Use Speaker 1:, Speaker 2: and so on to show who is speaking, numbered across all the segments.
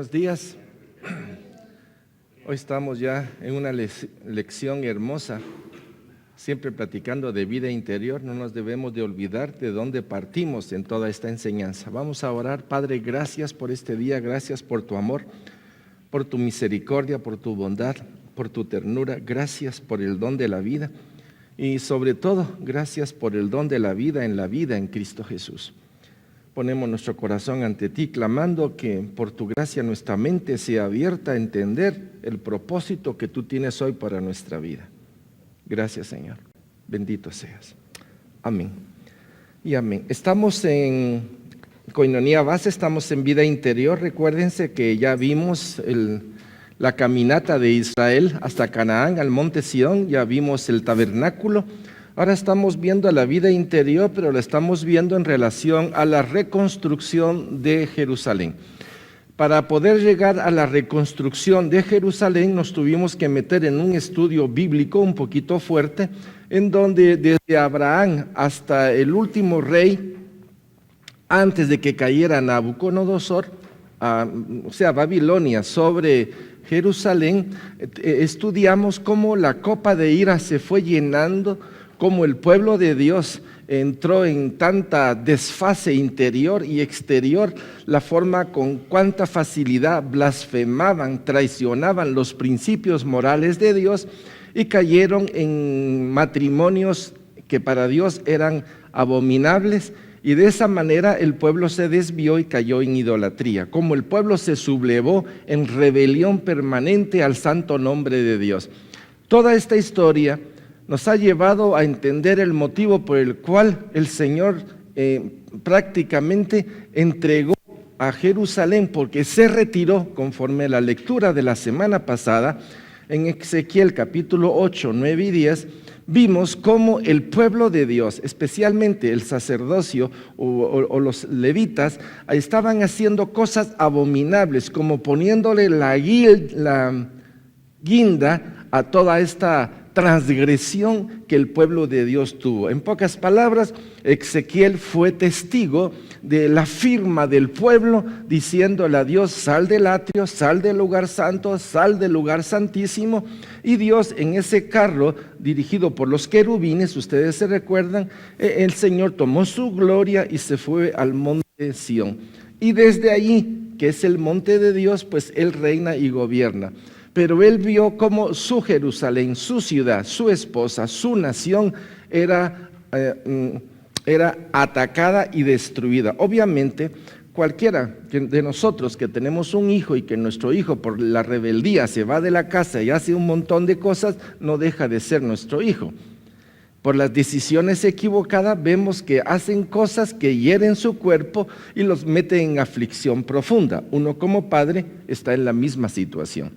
Speaker 1: Buenos días. Hoy estamos ya en una lección hermosa, siempre platicando de vida interior. No nos debemos de olvidar de dónde partimos en toda esta enseñanza. Vamos a orar. Padre, gracias por este día, gracias por tu amor, por tu misericordia, por tu bondad, por tu ternura. Gracias por el don de la vida y sobre todo, gracias por el don de la vida en Cristo Jesús. Ponemos nuestro corazón ante ti, clamando que por tu gracia nuestra mente sea abierta a entender el propósito que tú tienes hoy para nuestra vida. Gracias, Señor. Bendito seas. Amén. Y amén. Estamos en Koinonia Base, estamos en vida interior. Recuérdense que ya vimos la caminata de Israel hasta Canaán, al monte Sión, ya vimos el tabernáculo. Ahora estamos viendo la vida interior, pero la estamos viendo en relación a la reconstrucción de Jerusalén. Para poder llegar a la reconstrucción de Jerusalén, nos tuvimos que meter en un estudio bíblico un poquito fuerte, en donde desde Abraham hasta el último rey, antes de que cayera Nabucodonosor, Babilonia, sobre Jerusalén, estudiamos cómo la copa de ira se fue llenando, cómo el pueblo de Dios entró en tanta desfase interior y exterior, la forma con cuánta facilidad blasfemaban, traicionaban los principios morales de Dios y cayeron en matrimonios que para Dios eran abominables, y de esa manera el pueblo se desvió y cayó en idolatría, como el pueblo se sublevó en rebelión permanente al santo nombre de Dios. Toda esta historia nos ha llevado a entender el motivo por el cual el Señor prácticamente entregó a Jerusalén, porque se retiró, conforme a la lectura de la semana pasada, en Ezequiel capítulo 8, 9 y 10, vimos cómo el pueblo de Dios, especialmente el sacerdocio o los levitas, estaban haciendo cosas abominables, como poniéndole la guinda a toda esta transgresión que el pueblo de Dios tuvo. En pocas palabras, Ezequiel fue testigo de la firma del pueblo, diciéndole a Dios: sal del atrio, sal del lugar santo, sal del lugar santísimo. Y Dios, en ese carro dirigido por los querubines, ustedes se recuerdan, el Señor tomó su gloria y se fue al monte Sión. Y desde allí, que es el monte de Dios, pues Él reina y gobierna. Pero él vio cómo su Jerusalén, su ciudad, su esposa, su nación era atacada y destruida. Obviamente, cualquiera de nosotros que tenemos un hijo y que nuestro hijo por la rebeldía se va de la casa y hace un montón de cosas, no deja de ser nuestro hijo. Por las decisiones equivocadas vemos que hacen cosas que hieren su cuerpo y los meten en aflicción profunda. Uno como padre está en la misma situación.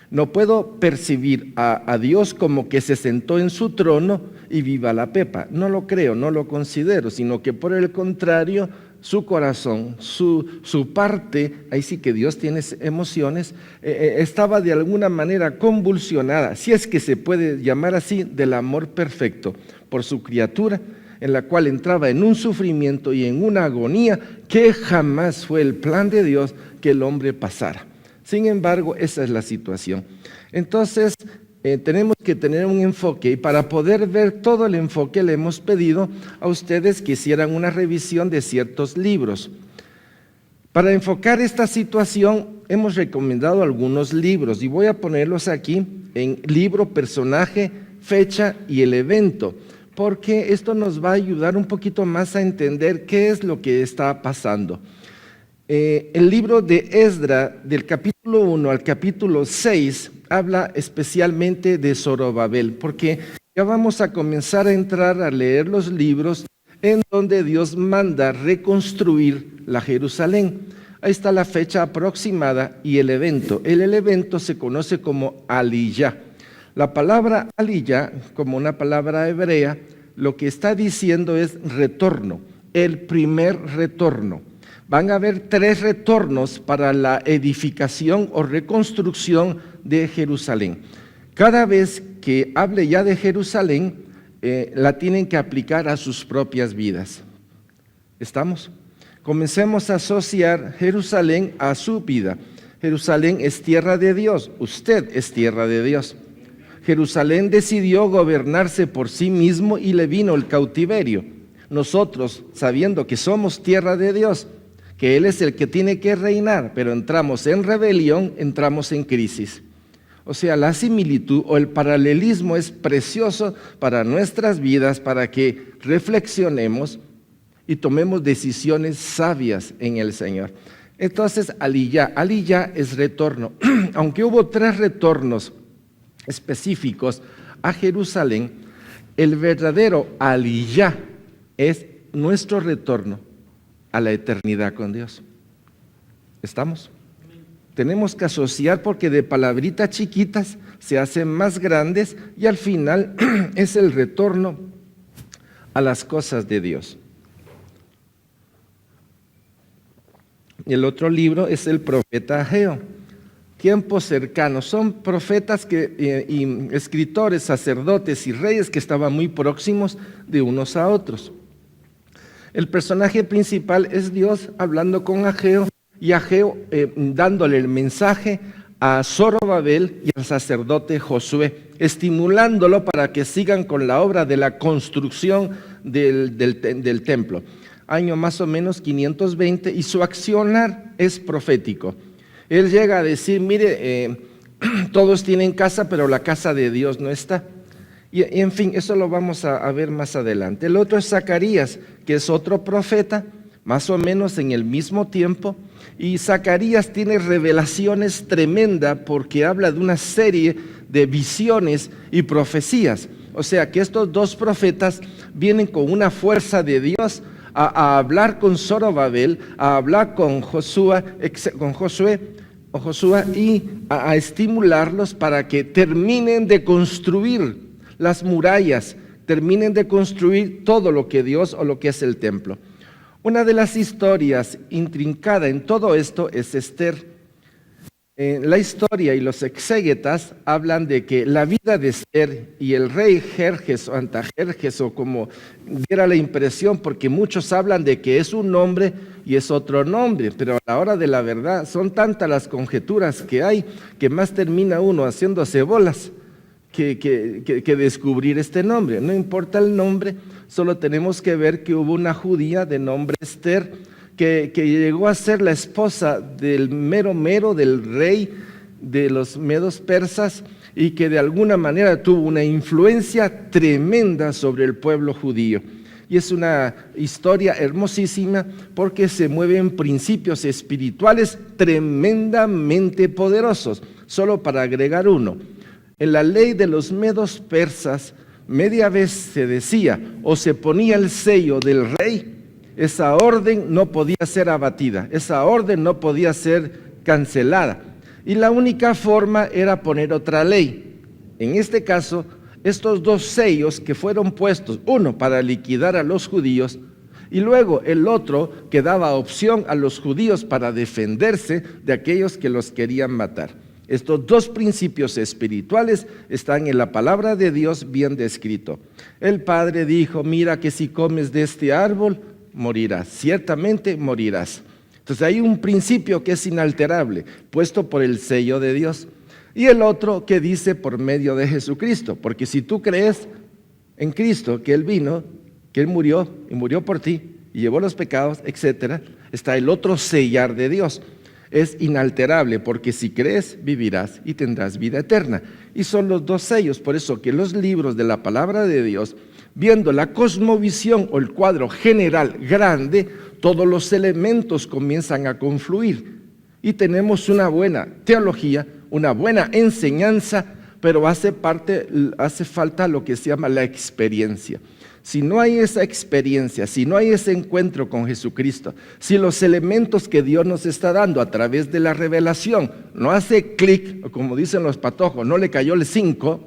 Speaker 1: No puedo percibir a Dios como que se sentó en su trono y viva la pepa. No lo creo, no lo considero, sino que por el contrario, su corazón, su parte, ahí sí que Dios tiene emociones, estaba de alguna manera convulsionada, si es que se puede llamar así, del amor perfecto por su criatura, en la cual entraba en un sufrimiento y en una agonía que jamás fue el plan de Dios que el hombre pasara. Sin embargo, esa es la situación. Entonces, tenemos que tener un enfoque, y para poder ver todo el enfoque le hemos pedido a ustedes que hicieran una revisión de ciertos libros. Para enfocar esta situación, hemos recomendado algunos libros, y voy a ponerlos aquí en libro, personaje, fecha y el evento, porque esto nos va a ayudar un poquito más a entender qué es lo que está pasando. El libro de Esdras, del capítulo 1 al capítulo 6, habla especialmente de Zorobabel, porque ya vamos a comenzar a entrar a leer los libros en donde Dios manda reconstruir la Jerusalén. Ahí está la fecha aproximada y el evento. El evento se conoce como Aliyah. La palabra Aliyah, como una palabra hebrea, lo que está diciendo es retorno, el primer retorno. Van a haber 3 retornos para la edificación o reconstrucción de Jerusalén. Cada vez que hable ya de Jerusalén, la tienen que aplicar a sus propias vidas. ¿Estamos? Comencemos a asociar Jerusalén a su vida. Jerusalén es tierra de Dios, usted es tierra de Dios. Jerusalén decidió gobernarse por sí mismo y le vino el cautiverio. Nosotros, sabiendo que somos tierra de Dios, que Él es el que tiene que reinar, pero entramos en rebelión, entramos en crisis. O sea, la similitud o el paralelismo es precioso para nuestras vidas, para que reflexionemos y tomemos decisiones sabias en el Señor. Entonces, aliyá es retorno. Aunque hubo 3 retornos específicos a Jerusalén, el verdadero aliyá es nuestro retorno a la eternidad con Dios. ¿Estamos? Tenemos que asociar porque de palabritas chiquitas se hacen más grandes y al final es el retorno a las cosas de Dios. El otro libro es el profeta Ageo. Tiempos cercanos. Son profetas y escritores, sacerdotes y reyes que estaban muy próximos de unos a otros. El personaje principal es Dios hablando con Ageo y Ageo dándole el mensaje a Zorobabel y al sacerdote Josué, estimulándolo para que sigan con la obra de la construcción del templo. Año más o menos 520, y su accionar es profético. Él llega a decir, mire, todos tienen casa, pero la casa de Dios no está. Y en fin, eso lo vamos a ver más adelante. El otro es Zacarías, que es otro profeta, más o menos en el mismo tiempo. Y Zacarías tiene revelaciones tremendas porque habla de una serie de visiones y profecías. O sea que estos 2 profetas vienen con una fuerza de Dios a hablar con Zorobabel, a hablar con Josué y a estimularlos para que terminen de construir las murallas, terminen de construir todo lo que Dios o lo que es el templo. Una de las historias intrincada en todo esto es Esther. La historia y los exégetas hablan de que la vida de Esther y el rey Jerjes o Antajerjes, o como diera la impresión, porque muchos hablan de que es un nombre y es otro nombre, pero a la hora de la verdad son tantas las conjeturas que hay que más termina uno haciéndose bolas que descubrir este nombre. No importa el nombre, solo tenemos que ver que hubo una judía de nombre Esther que llegó a ser la esposa del mero del rey de los medos persas y que de alguna manera tuvo una influencia tremenda sobre el pueblo judío. Y es una historia hermosísima porque se mueven principios espirituales tremendamente poderosos. Solo para agregar uno, en la ley de los medos persas, media vez se decía o se ponía el sello del rey, esa orden no podía ser abatida, esa orden no podía ser cancelada. Y la única forma era poner otra ley. En este caso, estos 2 sellos que fueron puestos, uno para liquidar a los judíos y luego el otro que daba opción a los judíos para defenderse de aquellos que los querían matar. Estos 2 principios espirituales están en la palabra de Dios bien descrito. El Padre dijo, mira que si comes de este árbol, morirás, ciertamente morirás. Entonces hay un principio que es inalterable, puesto por el sello de Dios. Y el otro que dice por medio de Jesucristo, porque si tú crees en Cristo, que Él vino, que Él murió y murió por ti y llevó los pecados, etcétera, está el otro sellar de Dios. Es inalterable, porque si crees, vivirás y tendrás vida eterna. Y son los 2 sellos, por eso que los libros de la palabra de Dios, viendo la cosmovisión o el cuadro general grande, todos los elementos comienzan a confluir. Y tenemos una buena teología, una buena enseñanza, pero hace falta lo que se llama la experiencia. Si no hay esa experiencia, si no hay ese encuentro con Jesucristo, si los elementos que Dios nos está dando a través de la revelación no hace clic, como dicen los patojos, no le cayó el 5,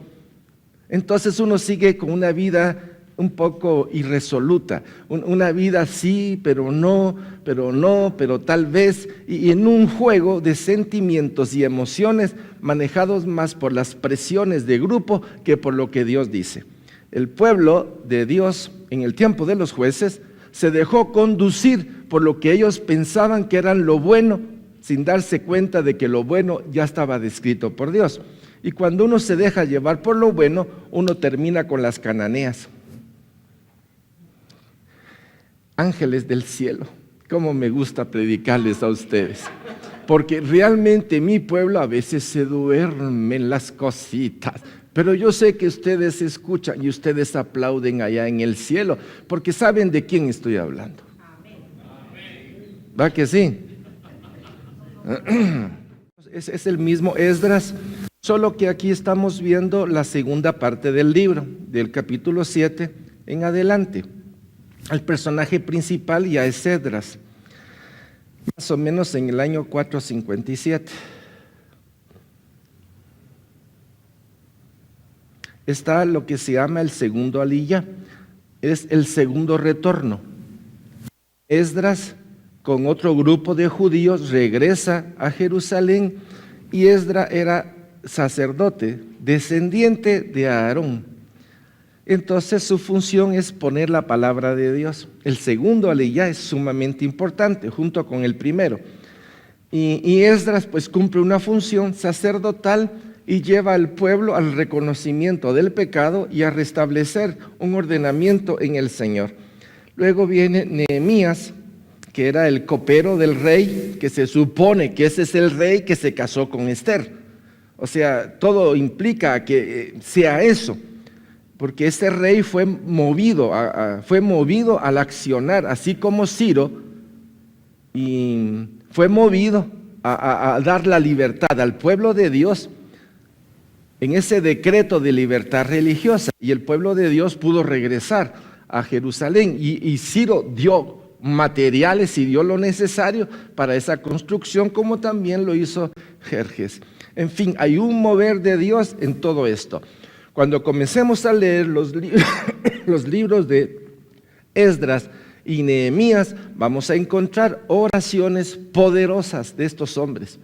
Speaker 1: entonces uno sigue con una vida un poco irresoluta, una vida sí, pero no, pero tal vez, y en un juego de sentimientos y emociones manejados más por las presiones de grupo que por lo que Dios dice. El pueblo de Dios en el tiempo de los jueces se dejó conducir por lo que ellos pensaban que eran lo bueno sin darse cuenta de que lo bueno ya estaba descrito por Dios. Y cuando uno se deja llevar por lo bueno, uno termina con las cananeas. Ángeles del cielo, cómo me gusta predicarles a ustedes. Porque realmente mi pueblo a veces se duermen las cositas. Pero yo sé que ustedes escuchan y ustedes aplauden allá en el cielo, porque saben de quién estoy hablando. ¿Va que sí? Es el mismo Esdras, solo que aquí estamos viendo la segunda parte del libro, del capítulo 7 en adelante. El personaje principal ya es Esdras, más o menos en el año 457. Está lo que se llama el segundo aliyá, es el segundo retorno. Esdras con otro grupo de judíos regresa a Jerusalén y Esdras era sacerdote, descendiente de Aarón. Entonces su función es poner la palabra de Dios. El segundo aliyá es sumamente importante junto con el primero. Y Esdras pues cumple una función sacerdotal y lleva al pueblo al reconocimiento del pecado y a restablecer un ordenamiento en el Señor. Luego viene Nehemías, que era el copero del rey, que se supone que ese es el rey que se casó con Esther. O sea, todo implica que sea eso, porque ese rey fue movido al accionar, así como Ciro, y fue movido a dar la libertad al pueblo de Dios en ese decreto de libertad religiosa, y el pueblo de Dios pudo regresar a Jerusalén, y Ciro dio materiales y dio lo necesario para esa construcción, como también lo hizo Jerjes. En fin, hay un mover de Dios en todo esto. Cuando comencemos a leer los libros de Esdras y Nehemías, vamos a encontrar oraciones poderosas de estos hombres.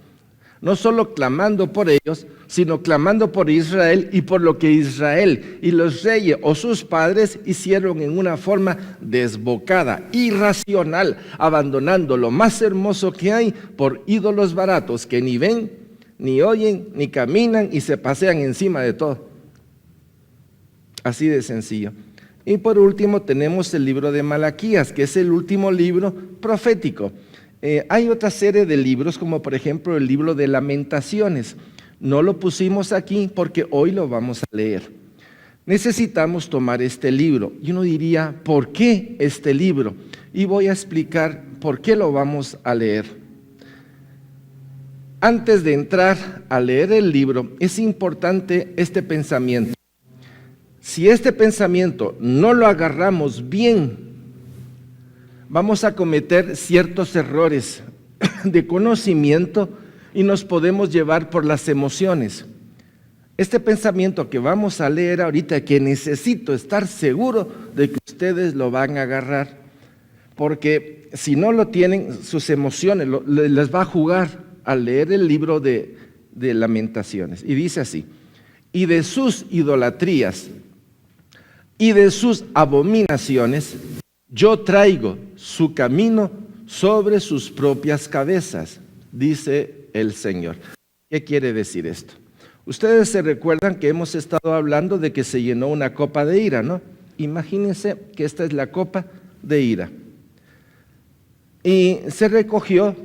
Speaker 1: No solo clamando por ellos, sino clamando por Israel y por lo que Israel y los reyes o sus padres hicieron en una forma desbocada, irracional, abandonando lo más hermoso que hay por ídolos baratos que ni ven, ni oyen, ni caminan y se pasean encima de todo. Así de sencillo. Y por último tenemos el libro de Malaquías, que es el último libro profético. Hay otra serie de libros, como por ejemplo el libro de Lamentaciones. No lo pusimos aquí porque hoy lo vamos a leer. Necesitamos tomar este libro. Y uno diría, ¿por qué este libro? Y voy a explicar por qué lo vamos a leer. Antes de entrar a leer el libro, es importante este pensamiento. Si este pensamiento no lo agarramos bien, vamos a cometer ciertos errores de conocimiento y nos podemos llevar por las emociones. Este pensamiento que vamos a leer ahorita, que necesito estar seguro de que ustedes lo van a agarrar, porque si no lo tienen, sus emociones les va a jugar al leer el libro de Lamentaciones. Y dice así: y de sus idolatrías y de sus abominaciones yo traigo su camino sobre sus propias cabezas, dice el Señor. ¿Qué quiere decir esto? Ustedes se recuerdan que hemos estado hablando de que se llenó una copa de ira, ¿no? Imagínense que esta es la copa de ira. Y se recogió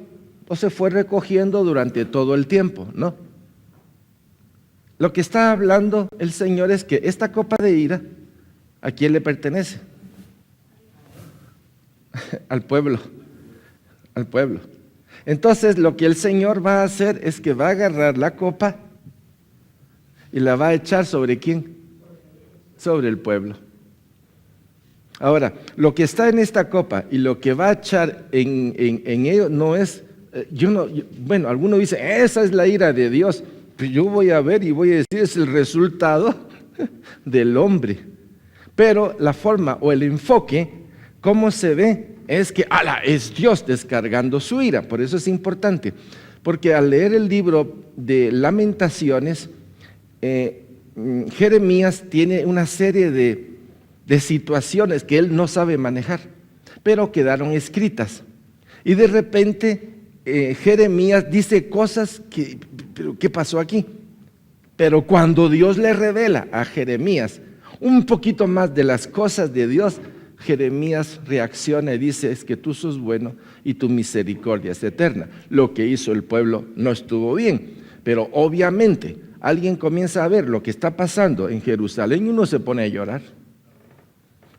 Speaker 1: o se fue recogiendo durante todo el tiempo, ¿no? Lo que está hablando el Señor es que esta copa de ira, ¿a quién le pertenece? Al pueblo, al pueblo. Entonces lo que el Señor va a hacer es que va a agarrar la copa y la va a echar ¿sobre quién? Sobre el pueblo. Ahora, lo que está en esta copa y lo que va a echar en ello no es, bueno, algunos dicen, esa es la ira de Dios. Pero yo voy a ver y voy a decir, es el resultado del hombre. Pero la forma o el enfoque, ¿cómo se ve? Es que, es Dios descargando su ira. Por eso es importante. Porque al leer el libro de Lamentaciones, Jeremías tiene una serie de situaciones que él no sabe manejar, pero quedaron escritas. Y de repente Jeremías dice cosas que, pero ¿qué pasó aquí? Pero cuando Dios le revela a Jeremías un poquito más de las cosas de Dios, Jeremías reacciona y dice, es que tú sos bueno y tu misericordia es eterna. Lo que hizo el pueblo no estuvo bien, pero obviamente alguien comienza a ver lo que está pasando en Jerusalén y uno se pone a llorar.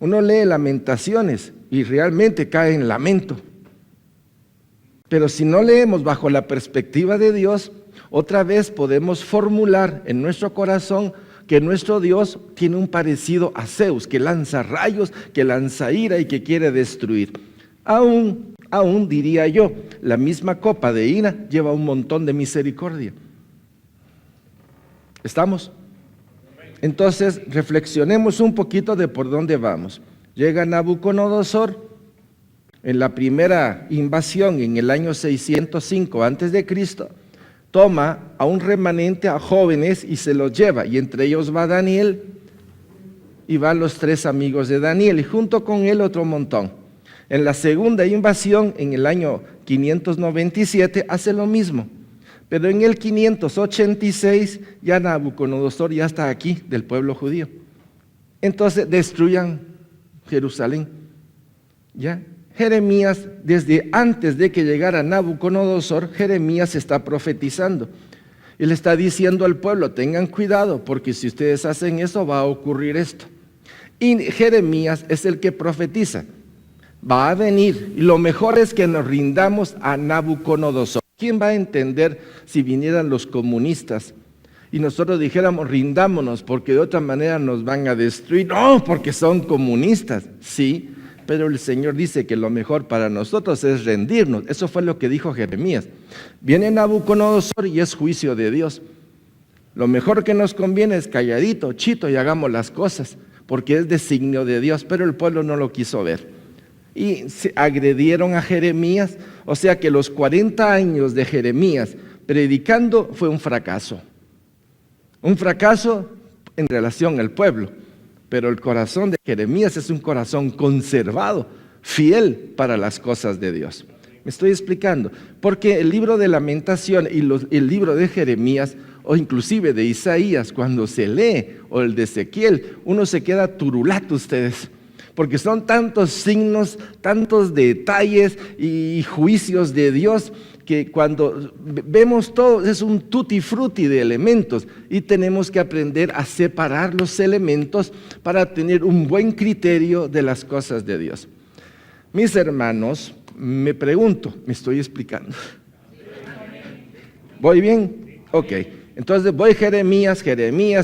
Speaker 1: Uno lee Lamentaciones y realmente cae en lamento. Pero si no leemos bajo la perspectiva de Dios, otra vez podemos formular en nuestro corazón que nuestro Dios tiene un parecido a Zeus, que lanza rayos, que lanza ira y que quiere destruir. Aún diría yo, la misma copa de ira lleva un montón de misericordia. ¿Estamos? Entonces, reflexionemos un poquito de por dónde vamos. Llega Nabucodonosor en la primera invasión en el año 605 a.C., toma a un remanente, a jóvenes, y se los lleva, y entre ellos va Daniel, y van los 3 amigos de Daniel, y junto con él otro montón. En la segunda invasión, en el año 597, hace lo mismo, pero en el 586 ya Nabucodonosor ya está aquí, del pueblo judío. Entonces destruyan Jerusalén. ¿Ya? Jeremías, desde antes de que llegara Nabucodonosor, Jeremías está profetizando. Él está diciendo al pueblo, tengan cuidado, porque si ustedes hacen eso, va a ocurrir esto. Y Jeremías es el que profetiza. Va a venir, y lo mejor es que nos rindamos a Nabucodonosor. ¿Quién va a entender si vinieran los comunistas y nosotros dijéramos, rindámonos, porque de otra manera nos van a destruir? No, porque son comunistas. Sí, pero el Señor dice que lo mejor para nosotros es rendirnos. Eso fue lo que dijo Jeremías. Viene Nabucodonosor y es juicio de Dios. Lo mejor que nos conviene es calladito, chito, y hagamos las cosas, porque es designio de Dios, pero el pueblo no lo quiso ver. Y se agredieron a Jeremías, o sea que los 40 años de Jeremías predicando fue un fracaso. Un fracaso en relación al pueblo. Pero el corazón de Jeremías es un corazón conservado, fiel para las cosas de Dios. Me estoy explicando, porque el libro de Lamentación y el libro de Jeremías, o inclusive de Isaías, cuando se lee, o el de Ezequiel, uno se queda turulato ustedes, porque son tantos signos, tantos detalles y juicios de Dios, que cuando vemos todo es un tutti frutti de elementos y tenemos que aprender a separar los elementos para tener un buen criterio de las cosas de Dios. Mis hermanos, me pregunto, ¿me estoy explicando? ¿Voy bien? Ok. Entonces voy Jeremías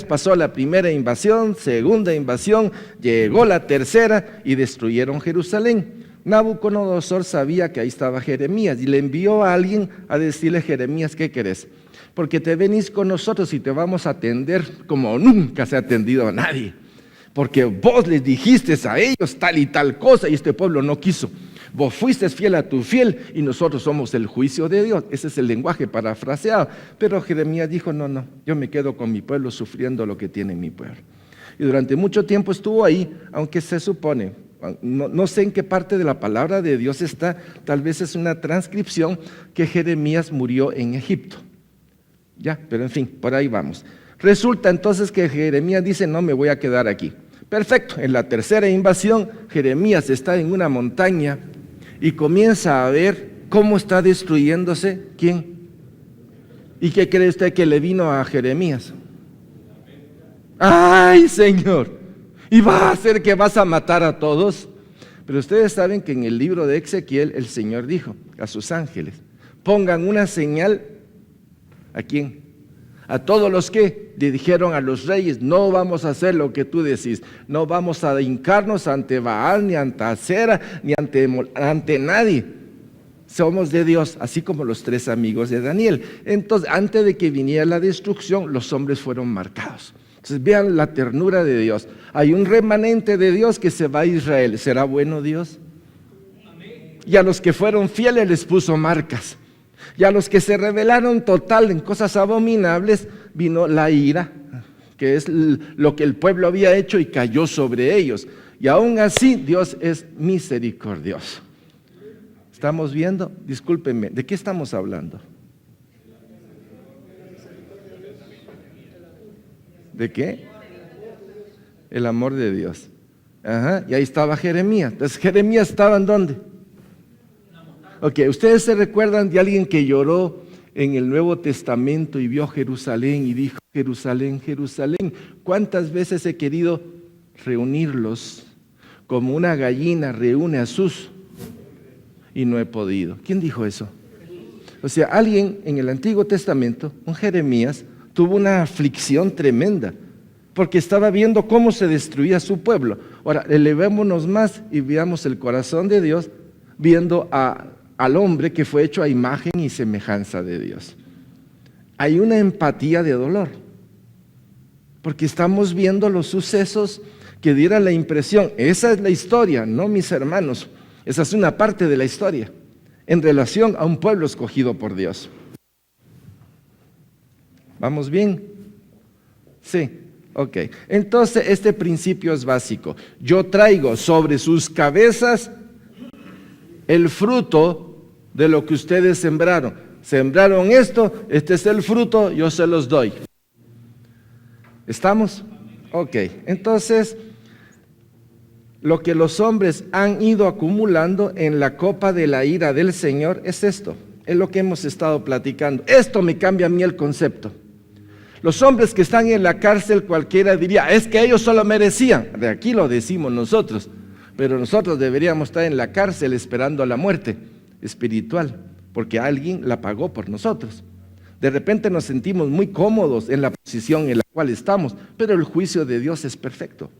Speaker 1: pasó la primera invasión, segunda invasión, llegó la tercera y destruyeron Jerusalén. Nabucodonosor sabía que ahí estaba Jeremías y le envió a alguien a decirle, Jeremías, ¿qué querés? Porque te venís con nosotros y te vamos a atender como nunca se ha atendido a nadie. Porque vos les dijiste a ellos tal y tal cosa y este pueblo no quiso. Vos fuiste fiel a tu fiel y nosotros somos el juicio de Dios. Ese es el lenguaje parafraseado. Pero Jeremías dijo, no, yo me quedo con mi pueblo sufriendo lo que tiene mi pueblo. Y durante mucho tiempo estuvo ahí, aunque se supone, no sé en qué parte de la palabra de Dios está, tal vez es una transcripción que Jeremías murió en Egipto. Ya, pero en fin, por ahí vamos. Resulta entonces que Jeremías dice, no me voy a quedar aquí. Perfecto, en la tercera invasión, Jeremías está en una montaña y comienza a ver cómo está destruyéndose. ¿Quién? ¿Y qué cree usted que le vino a Jeremías? ¡Ay, Señor! ¿Y va a hacer que vas a matar a todos? Pero ustedes saben que en el libro de Ezequiel el Señor dijo a sus ángeles, pongan una señal, ¿a quién? A todos los que le dijeron a los reyes, no vamos a hacer lo que tú decís, no vamos a hincarnos ante Baal, ni ante Acera, ni ante nadie. Somos de Dios, así como los 3 amigos de Daniel. Entonces, antes de que viniera la destrucción, los hombres fueron marcados. Entonces, vean la ternura de Dios. Hay un remanente de Dios que se va a Israel. ¿Será bueno Dios? Y a los que fueron fieles les puso marcas. Y a los que se rebelaron total en cosas abominables, vino la ira, que es lo que el pueblo había hecho y cayó sobre ellos. Y aún así, Dios es misericordioso. ¿Estamos viendo? Discúlpenme, ¿de qué estamos hablando? ¿De qué? El amor de Dios. Ajá, y ahí estaba Jeremías. Entonces, ¿Jeremías estaba en dónde? Ok, ¿ustedes se recuerdan de alguien que lloró en el Nuevo Testamento y vio Jerusalén y dijo, Jerusalén, Jerusalén, cuántas veces he querido reunirlos como una gallina reúne a sus y no he podido? ¿Quién dijo eso? O sea, alguien en el Antiguo Testamento, un Jeremías, tuvo una aflicción tremenda porque estaba viendo cómo se destruía su pueblo. Ahora, elevémonos más y veamos el corazón de Dios viendo al hombre que fue hecho a imagen y semejanza de Dios. Hay una empatía de dolor, porque estamos viendo los sucesos que dieran la impresión, esa es la historia, no mis hermanos, esa es una parte de la historia, en relación a un pueblo escogido por Dios. ¿Vamos bien? Sí, ok. Entonces este principio es básico. Yo traigo sobre sus cabezas el fruto de lo que ustedes sembraron. Sembraron esto, este es el fruto, yo se los doy. ¿Estamos? Ok, entonces lo que los hombres han ido acumulando en la copa de la ira del Señor es esto, es lo que hemos estado platicando. Esto me cambia a mí el concepto. Los hombres que están en la cárcel, cualquiera diría, es que ellos solo merecían. De aquí lo decimos nosotros, pero nosotros deberíamos estar en la cárcel esperando a la muerte espiritual, porque alguien la pagó por nosotros. De repente nos sentimos muy cómodos en la posición en la cual estamos, pero el juicio de Dios es perfecto.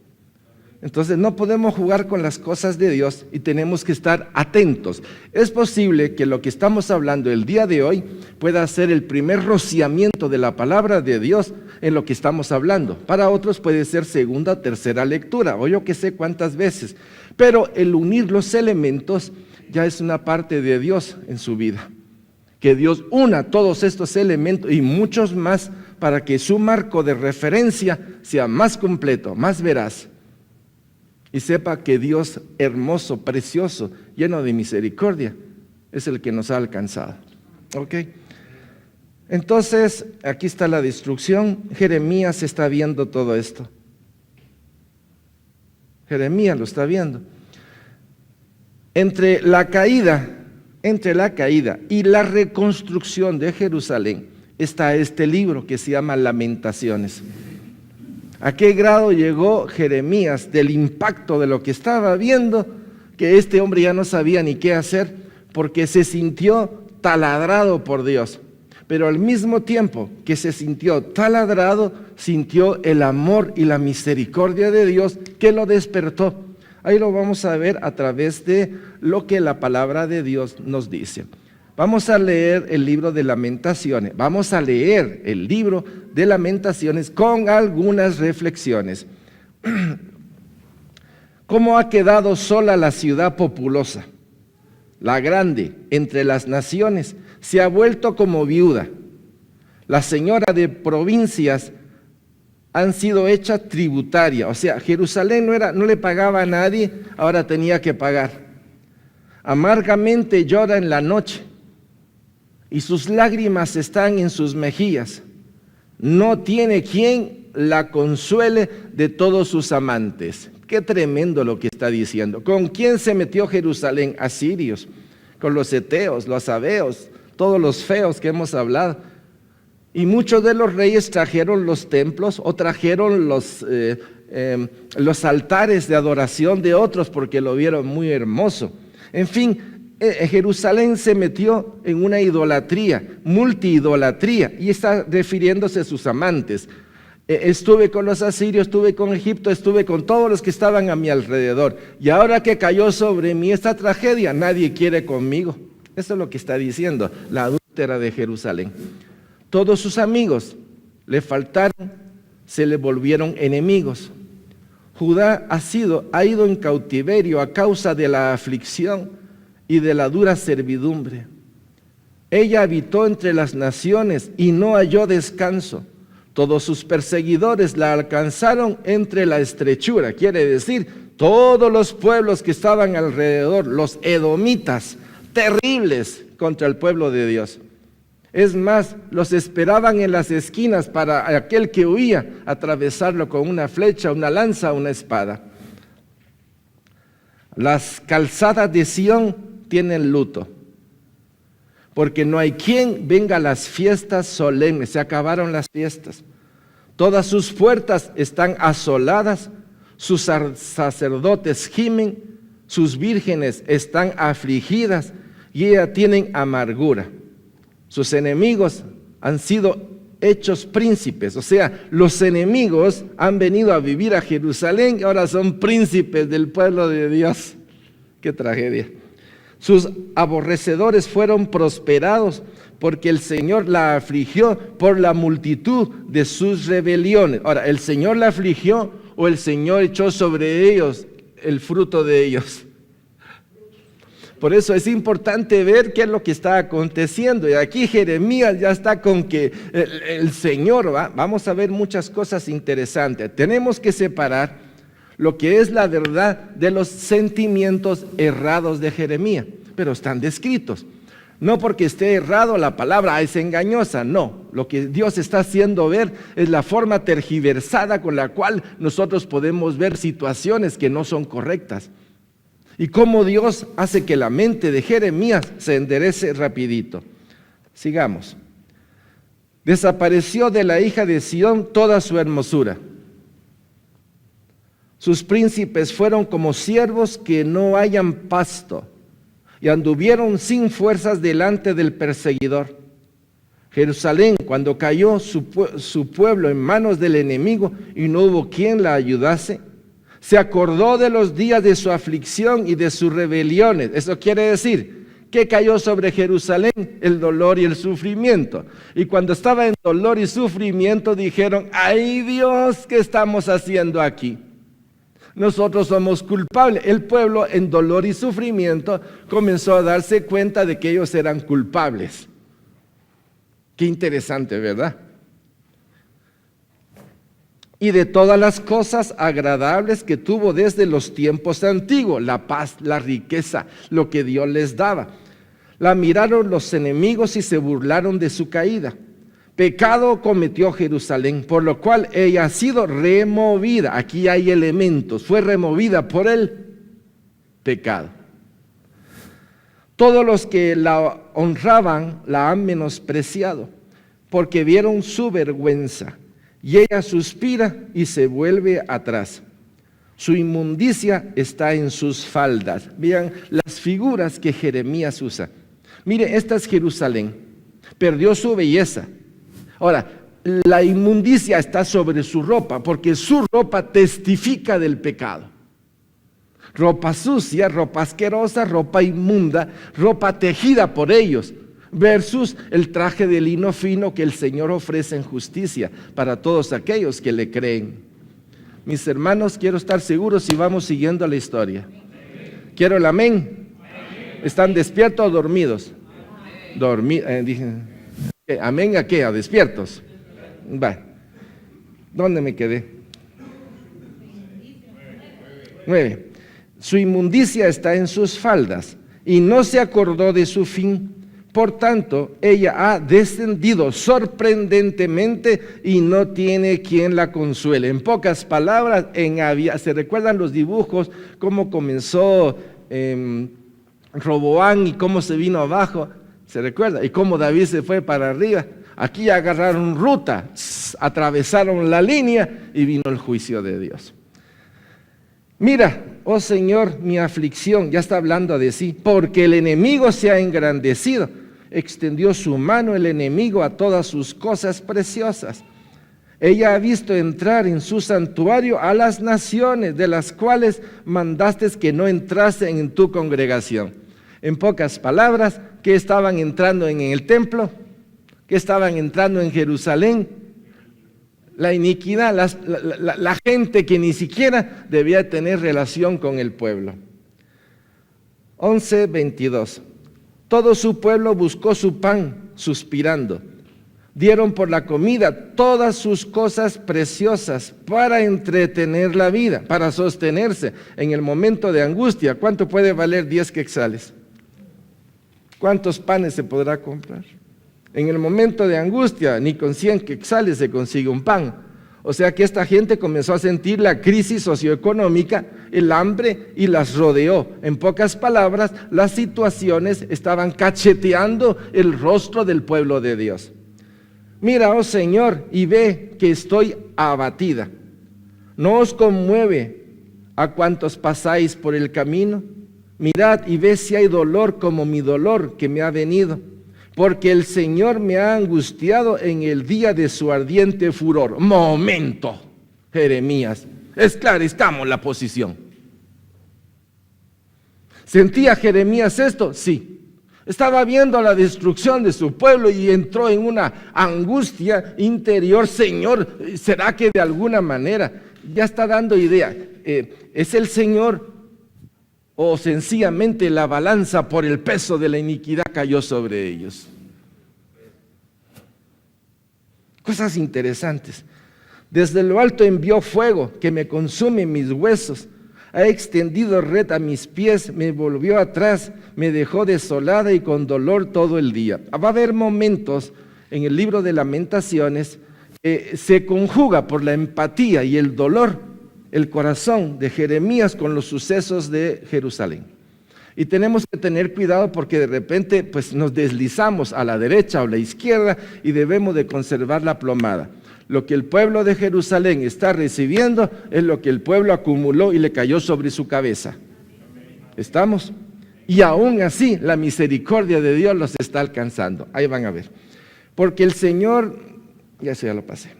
Speaker 1: Entonces no podemos jugar con las cosas de Dios y tenemos que estar atentos. Es posible que lo que estamos hablando el día de hoy pueda ser el primer rociamiento de la palabra de Dios en lo que estamos hablando. Para otros puede ser segunda o tercera lectura, o yo que sé cuántas veces. Pero el unir los elementos ya es una parte de Dios en su vida. Que Dios una todos estos elementos y muchos más para que su marco de referencia sea más completo, más veraz. Y sepa que Dios hermoso, precioso, lleno de misericordia, es el que nos ha alcanzado. ¿Ok? Entonces, aquí está la destrucción. Jeremías está viendo todo esto. Jeremías lo está viendo. Entre la caída y la reconstrucción de Jerusalén está este libro que se llama Lamentaciones. ¿A qué grado llegó Jeremías del impacto de lo que estaba viendo? Que este hombre ya no sabía ni qué hacer porque se sintió taladrado por Dios. Pero al mismo tiempo que se sintió taladrado, sintió el amor y la misericordia de Dios que lo despertó. Ahí lo vamos a ver a través de lo que la palabra de Dios nos dice. Vamos a leer el libro de Lamentaciones. Vamos a leer el libro de Lamentaciones con algunas reflexiones. ¿Cómo ha quedado sola la ciudad populosa? La grande entre las naciones se ha vuelto como viuda. La señora de provincias han sido hechas tributaria. O sea, Jerusalén no le pagaba a nadie, ahora tenía que pagar. Amargamente llora en la noche y sus lágrimas están en sus mejillas. No tiene quien la consuele de todos sus amantes. Qué tremendo lo que está diciendo. ¿Con quién se metió Jerusalén? Asirios, con los heteos, los sabeos, todos los feos que hemos hablado. Y muchos de los reyes trajeron los templos o trajeron los altares de adoración de otros porque lo vieron muy hermoso. En fin, Jerusalén se metió en una idolatría, multiidolatría, y está refiriéndose a sus amantes. Estuve con los asirios, estuve con Egipto, estuve con todos los que estaban a mi alrededor. Y ahora que cayó sobre mí esta tragedia, nadie quiere conmigo. Eso es lo que está diciendo la adúltera de Jerusalén. Todos sus amigos le faltaron, se le volvieron enemigos. Judá ha ido en cautiverio a causa de la aflicción y de la dura servidumbre. Ella habitó entre las naciones y no halló descanso. Todos sus perseguidores la alcanzaron entre la estrechura. Quiere decir, todos los pueblos que estaban alrededor, los edomitas, terribles contra el pueblo de Dios. Es más, los esperaban en las esquinas para aquel que huía atravesarlo con una flecha, una lanza, una espada. Las calzadas de Sión tienen luto, porque no hay quien venga a las fiestas solemnes. Se acabaron las fiestas. Todas sus puertas están asoladas, sus sacerdotes gimen, sus vírgenes están afligidas y ellas tienen amargura. Sus enemigos han sido hechos príncipes, o sea, los enemigos han venido a vivir a Jerusalén y ahora son príncipes del pueblo de Dios. ¡Qué tragedia! Sus aborrecedores fueron prosperados porque el Señor la afligió por la multitud de sus rebeliones. Ahora, ¿el Señor la afligió o el Señor echó sobre ellos el fruto de ellos? Por eso es importante ver qué es lo que está aconteciendo. Y aquí Jeremías ya está con que el Señor, vamos a ver muchas cosas interesantes. Tenemos que separar lo que es la verdad de los sentimientos errados de Jeremías, pero están descritos. No porque esté errado la palabra es engañosa, no. Lo que Dios está haciendo ver es la forma tergiversada con la cual nosotros podemos ver situaciones que no son correctas. Y cómo Dios hace que la mente de Jeremías se enderece rapidito. Sigamos. Desapareció de la hija de Sión toda su hermosura. Sus príncipes fueron como ciervos que no hallan pasto y anduvieron sin fuerzas delante del perseguidor. Jerusalén, cuando cayó su pueblo en manos del enemigo y no hubo quien la ayudase, se acordó de los días de su aflicción y de sus rebeliones. Eso quiere decir que cayó sobre Jerusalén el dolor y el sufrimiento. Y cuando estaba en dolor y sufrimiento dijeron: ¡ay Dios! ¿Qué estamos haciendo aquí? Nosotros somos culpables. El pueblo en dolor y sufrimiento comenzó a darse cuenta de que ellos eran culpables. Qué interesante, ¿verdad? Y de todas las cosas agradables que tuvo desde los tiempos antiguos, la paz, la riqueza, lo que Dios les daba. La miraron los enemigos y se burlaron de su caída. Pecado cometió Jerusalén, por lo cual ella ha sido removida. Aquí hay elementos, fue removida por el pecado. Todos los que la honraban la han menospreciado, porque vieron su vergüenza. Y ella suspira y se vuelve atrás. Su inmundicia está en sus faldas. Vean las figuras que Jeremías usa. Mire, esta es Jerusalén. Perdió su belleza. Ahora, la inmundicia está sobre su ropa, porque su ropa testifica del pecado. Ropa sucia, ropa asquerosa, ropa inmunda, ropa tejida por ellos, versus el traje de lino fino que el Señor ofrece en justicia para todos aquellos que le creen. Mis hermanos, quiero estar seguros si vamos siguiendo la historia. Quiero el amén. ¿Están despiertos o dormidos? ¿Amén a qué? ¿A despiertos? Va. ¿Dónde me quedé? 9. Su inmundicia está en sus faldas y no se acordó de su fin. Por tanto, ella ha descendido sorprendentemente y no tiene quien la consuele. En pocas palabras, ¿se recuerdan los dibujos? Cómo comenzó Roboán y cómo se vino abajo. ¿Se recuerda? Y cómo David se fue para arriba. Aquí agarraron ruta, atravesaron la línea y vino el juicio de Dios. Mira, oh Señor, mi aflicción, ya está hablando de sí, porque el enemigo se ha engrandecido. Extendió su mano el enemigo a todas sus cosas preciosas. Ella ha visto entrar en su santuario a las naciones, de las cuales mandaste que no entrasen en tu congregación. En pocas palabras, ¿qué estaban entrando en el templo? ¿Qué estaban entrando en Jerusalén? La iniquidad, la gente que ni siquiera debía tener relación con el pueblo. 11:22. Todo su pueblo buscó su pan, suspirando. Dieron por la comida todas sus cosas preciosas para entretener la vida, para sostenerse en el momento de angustia. ¿Cuánto puede valer 10 quetzales? ¿Cuántos panes se podrá comprar? En el momento de angustia, ni con 100 quetzales se consigue un pan. O sea que esta gente comenzó a sentir la crisis socioeconómica, el hambre, y las rodeó. En pocas palabras, las situaciones estaban cacheteando el rostro del pueblo de Dios. Mira, oh Señor, y ve que estoy abatida. ¿No os conmueve a cuantos pasáis por el camino? Mirad y ve si hay dolor como mi dolor que me ha venido, porque el Señor me ha angustiado en el día de su ardiente furor. Momento, Jeremías, esclarezcamos la posición. ¿Sentía Jeremías esto? Sí. Estaba viendo la destrucción de su pueblo y entró en una angustia interior. Señor, ¿será que de alguna manera ya está dando idea? ¿Es el Señor o sencillamente la balanza por el peso de la iniquidad cayó sobre ellos? Cosas interesantes. Desde lo alto envió fuego que me consume mis huesos. Ha extendido red a mis pies, me volvió atrás, me dejó desolada y con dolor todo el día. Va a haber momentos en el libro de Lamentaciones que se conjuga por la empatía y el dolor el corazón de Jeremías con los sucesos de Jerusalén. Y tenemos que tener cuidado porque de repente pues, nos deslizamos a la derecha o la izquierda y debemos de conservar la plomada. Lo que el pueblo de Jerusalén está recibiendo es lo que el pueblo acumuló y le cayó sobre su cabeza. ¿Estamos? Y aún así la misericordia de Dios los está alcanzando. Ahí van a ver. Porque el Señor, ya lo pasé.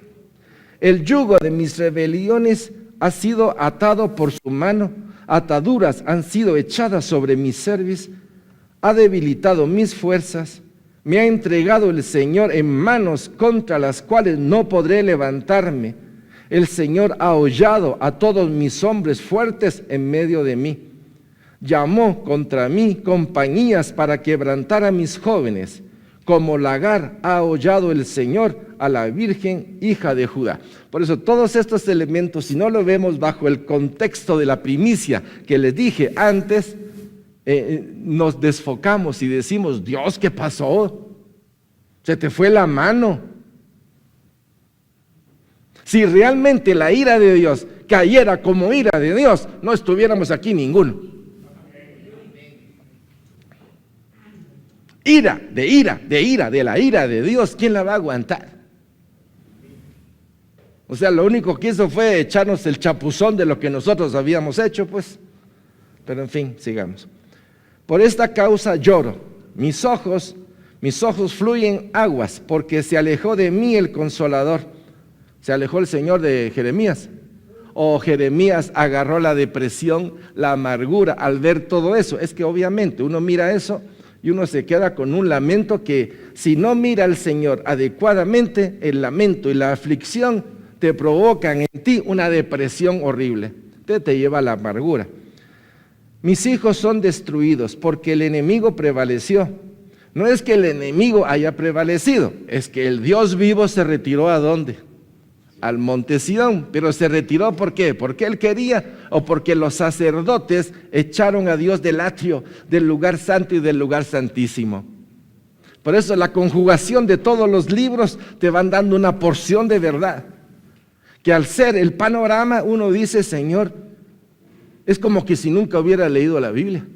Speaker 1: El yugo de mis rebeliones ha sido atado por su mano, ataduras han sido echadas sobre mi cerviz, ha debilitado mis fuerzas. Me ha entregado el Señor en manos contra las cuales no podré levantarme. El Señor ha hollado a todos mis hombres fuertes en medio de mí. Llamó contra mí compañías para quebrantar a mis jóvenes. Como lagar ha hollado el Señor a la Virgen, hija de Judá. Por eso todos estos elementos, si no lo vemos bajo el contexto de la primicia que les dije antes, nos desfocamos y decimos, Dios, ¿qué pasó? Se te fue la mano. Si realmente la ira de Dios cayera como ira de Dios, no estuviéramos aquí ninguno. De la ira de Dios, ¿quién la va a aguantar? O sea, lo único que hizo fue echarnos el chapuzón de lo que nosotros habíamos hecho, pues. Pero en fin, sigamos. Por esta causa lloro, mis ojos fluyen aguas, porque se alejó de mí el Consolador. Se alejó el Señor de Jeremías. O Jeremías agarró la depresión, la amargura al ver todo eso. Es que obviamente uno mira eso y uno se queda con un lamento que si no mira al Señor adecuadamente, el lamento y la aflicción te provocan en ti una depresión horrible. Te lleva a la amargura. Mis hijos son destruidos porque el enemigo prevaleció. No es que el enemigo haya prevalecido, es que el Dios vivo se retiró ¿a dónde? Al monte Sión. Pero se retiró ¿por qué? ¿Porque él quería o porque los sacerdotes echaron a Dios del atrio, del lugar santo y del lugar santísimo? Por eso la conjugación de todos los libros te van dando una porción de verdad, que al ser el panorama uno dice, Señor, es como que si nunca hubiera leído la Biblia.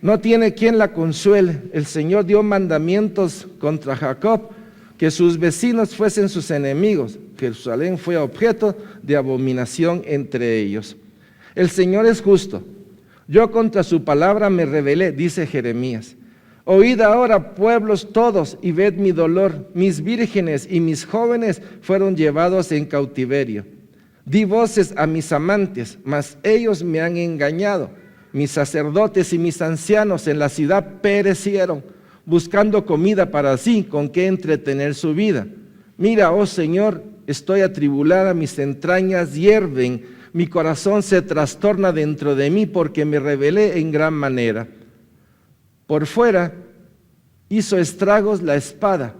Speaker 1: No tiene quien la consuele. El Señor dio mandamientos contra Jacob, que sus vecinos fuesen sus enemigos. Jerusalén fue objeto de abominación entre ellos. El Señor es justo. Yo contra su palabra me rebelé, dice Jeremías. Oíd ahora, pueblos todos, y ved mi dolor. Mis vírgenes y mis jóvenes fueron llevados en cautiverio. Di voces a mis amantes, mas ellos me han engañado. Mis sacerdotes y mis ancianos en la ciudad perecieron, buscando comida para sí, con qué entretener su vida. Mira, oh Señor, estoy atribulada, mis entrañas hierven, mi corazón se trastorna dentro de mí, porque me rebelé en gran manera. Por fuera hizo estragos la espada,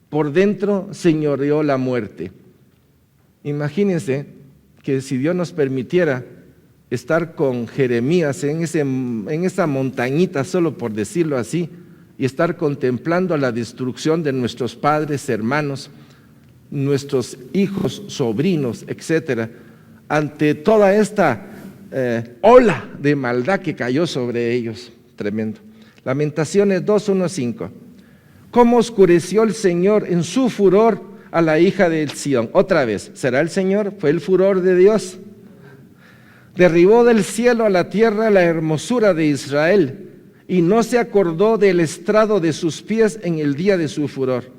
Speaker 1: por dentro señoreó la muerte. Imagínense que si Dios nos permitiera estar con Jeremías en esa montañita, solo por decirlo así, y estar contemplando la destrucción de nuestros padres, hermanos, nuestros hijos, sobrinos, etcétera, ante toda esta ola de maldad que cayó sobre ellos. Tremendo. Lamentaciones 2:1-5. ¿Cómo oscureció el Señor en su furor a la hija de Sión? Otra vez, ¿será el Señor? ¿Fue el furor de Dios? Derribó del cielo a la tierra la hermosura de Israel, y no se acordó del estrado de sus pies en el día de su furor.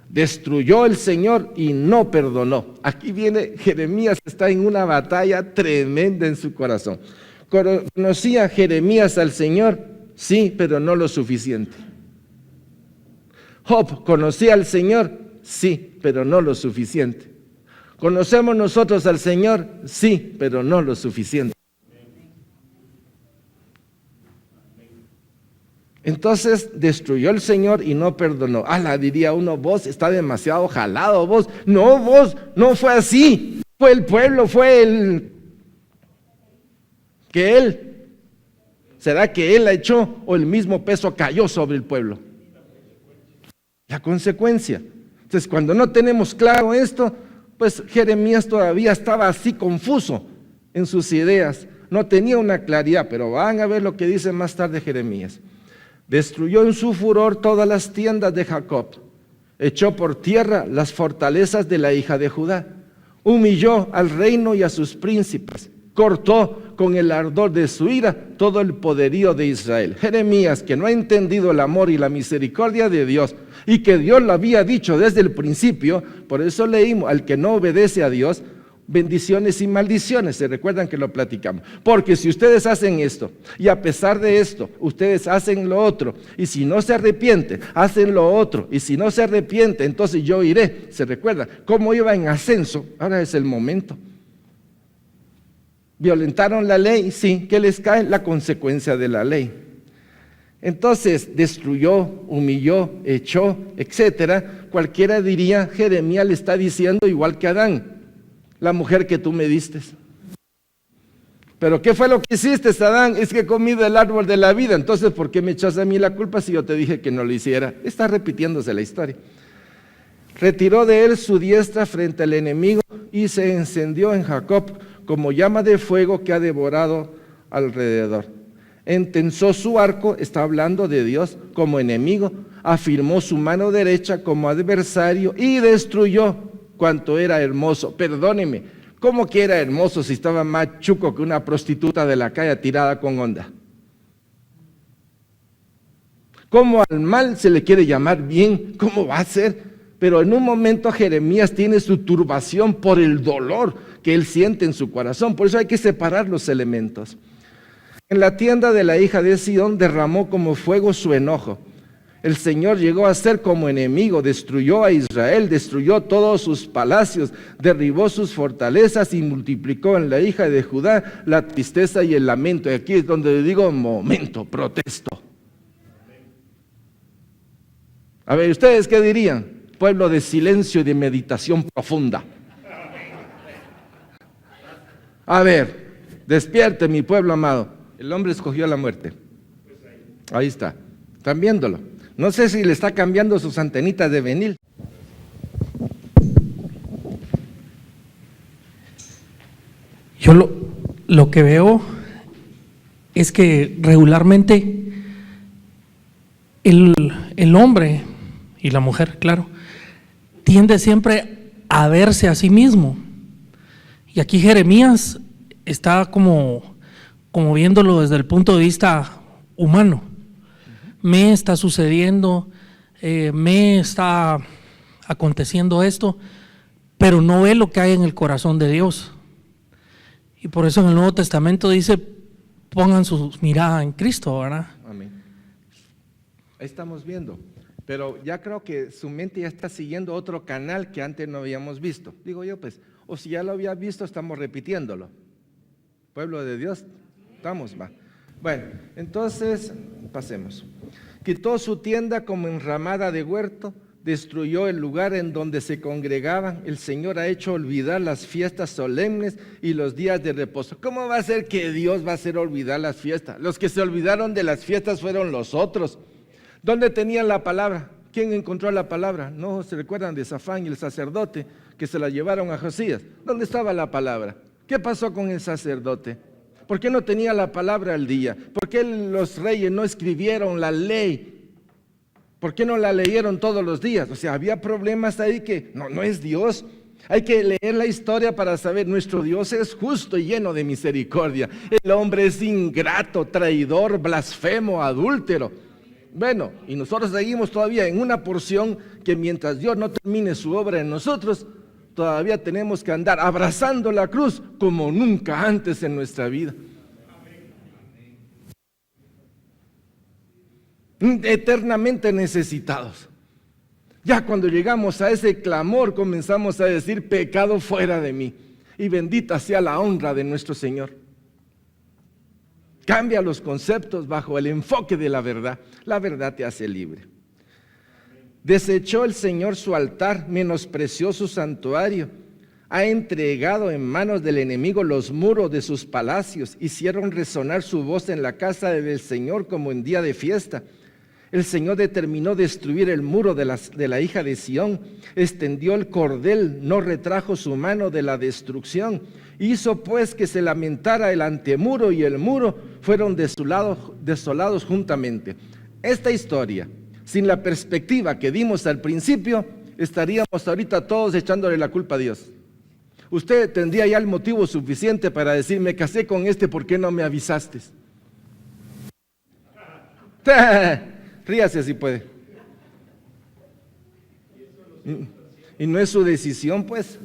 Speaker 1: Destruyó el Señor y no perdonó. Aquí viene Jeremías, está en una batalla tremenda en su corazón. ¿Conocía Jeremías al Señor? Sí, pero no lo suficiente. Job, ¿conocía al Señor? Sí, pero no lo suficiente. ¿Conocemos nosotros al Señor? Sí, pero no lo suficiente. Entonces destruyó el Señor y no perdonó. Diría uno, vos está demasiado jalado, vos. No, vos, no fue así. Fue el pueblo, fue él. ¿Será que él la echó o el mismo peso cayó sobre el pueblo? La consecuencia. Entonces, cuando no tenemos claro esto, pues Jeremías todavía estaba así confuso en sus ideas. No tenía una claridad, pero van a ver lo que dice más tarde Jeremías. Destruyó en su furor todas las tiendas de Jacob, echó por tierra las fortalezas de la hija de Judá, humilló al reino y a sus príncipes, cortó con el ardor de su ira todo el poderío de Israel. Jeremías, que no ha entendido el amor y la misericordia de Dios, y que Dios lo había dicho desde el principio, por eso leímos, al que no obedece a Dios, bendiciones y maldiciones. Se recuerdan que lo platicamos. Porque si ustedes hacen esto y a pesar de esto ustedes hacen lo otro, y si no se arrepienten hacen lo otro, y si no se arrepiente entonces yo iré. Se recuerda cómo iba en ascenso. Ahora es el momento. Violentaron la ley, sí. ¿Qué les cae? La consecuencia de la ley. Entonces destruyó, humilló, echó, etcétera. Cualquiera diría, Jeremías le está diciendo igual que Adán: la mujer que tú me diste. ¿Pero qué fue lo que hiciste, Adán? Es que he comido el árbol de la vida. Entonces, ¿por qué me echas a mí la culpa si yo te dije que no lo hiciera? Está repitiéndose la historia. Retiró de él su diestra frente al enemigo y se encendió en Jacob como llama de fuego que ha devorado alrededor. Entensó su arco, está hablando de Dios, como enemigo, afirmó su mano derecha como adversario y destruyó cuanto era hermoso. Perdóneme, ¿cómo que era hermoso si estaba más chuco que una prostituta de la calle tirada con onda? ¿Cómo al mal se le quiere llamar bien? ¿Cómo va a ser? Pero en un momento Jeremías tiene su turbación por el dolor que él siente en su corazón. Por eso hay que separar los elementos. En la tienda de la hija de Sión derramó como fuego su enojo. El Señor llegó a ser como enemigo, destruyó a Israel, destruyó todos sus palacios, derribó sus fortalezas y multiplicó en la hija de Judá la tristeza y el lamento. Y aquí es donde le digo, momento, protesto. A ver, ¿ustedes qué dirían? Pueblo de silencio y de meditación profunda. A ver, despierte mi pueblo amado. El hombre escogió la muerte. Ahí está, están viéndolo. No sé si le está cambiando sus antenitas de vinil.
Speaker 2: Yo lo que veo es que regularmente el hombre y la mujer, claro, tiende siempre a verse a sí mismo. Y aquí Jeremías está como viéndolo desde el punto de vista humano. Me está sucediendo, me está aconteciendo esto, pero no ve lo que hay en el corazón de Dios. Y por eso en el Nuevo Testamento dice, pongan su mirada en Cristo, ¿verdad?
Speaker 1: Amén. Ahí estamos viendo, pero ya creo que su mente ya está siguiendo otro canal que antes no habíamos visto. Digo yo, pues, o si ya lo había visto, estamos repitiéndolo. Pueblo de Dios, estamos más. Bueno, entonces, pasemos. Quitó su tienda como enramada de huerto, destruyó el lugar en donde se congregaban. El Señor ha hecho olvidar las fiestas solemnes y los días de reposo. ¿Cómo va a ser que Dios va a hacer olvidar las fiestas? Los que se olvidaron de las fiestas fueron los otros. ¿Dónde tenían la palabra? ¿Quién encontró la palabra? ¿No se recuerdan de Safán y el sacerdote que se la llevaron a Josías? ¿Dónde estaba la palabra? ¿Qué pasó con el sacerdote? ¿Por qué no tenía la palabra al día? ¿Por qué los reyes no escribieron la ley? ¿Por qué no la leyeron todos los días? O sea, había problemas ahí que no es Dios. Hay que leer la historia para saber, nuestro Dios es justo y lleno de misericordia. El hombre es ingrato, traidor, blasfemo, adúltero. Bueno, y nosotros seguimos todavía en una porción que mientras Dios no termine su obra en nosotros, todavía tenemos que andar abrazando la cruz como nunca antes en nuestra vida. Eternamente necesitados. Ya cuando llegamos a ese clamor comenzamos a decir: pecado fuera de mí, y bendita sea la honra de nuestro Señor. Cambia los conceptos bajo el enfoque de la verdad. La verdad te hace libre. Desechó el Señor su altar, menospreció su santuario, ha entregado en manos del enemigo los muros de sus palacios, hicieron resonar su voz en la casa del Señor como en día de fiesta. El Señor determinó destruir el muro de la hija de Sión, extendió el cordel, no retrajo su mano de la destrucción. Hizo pues que se lamentara el antemuro y el muro fueron desolados juntamente. Esta historia, sin la perspectiva que dimos al principio, estaríamos ahorita todos echándole la culpa a Dios. Usted tendría ya el motivo suficiente para decir: me casé con este, ¿por qué no me avisaste? Ríase si puede. Y no es su decisión, pues.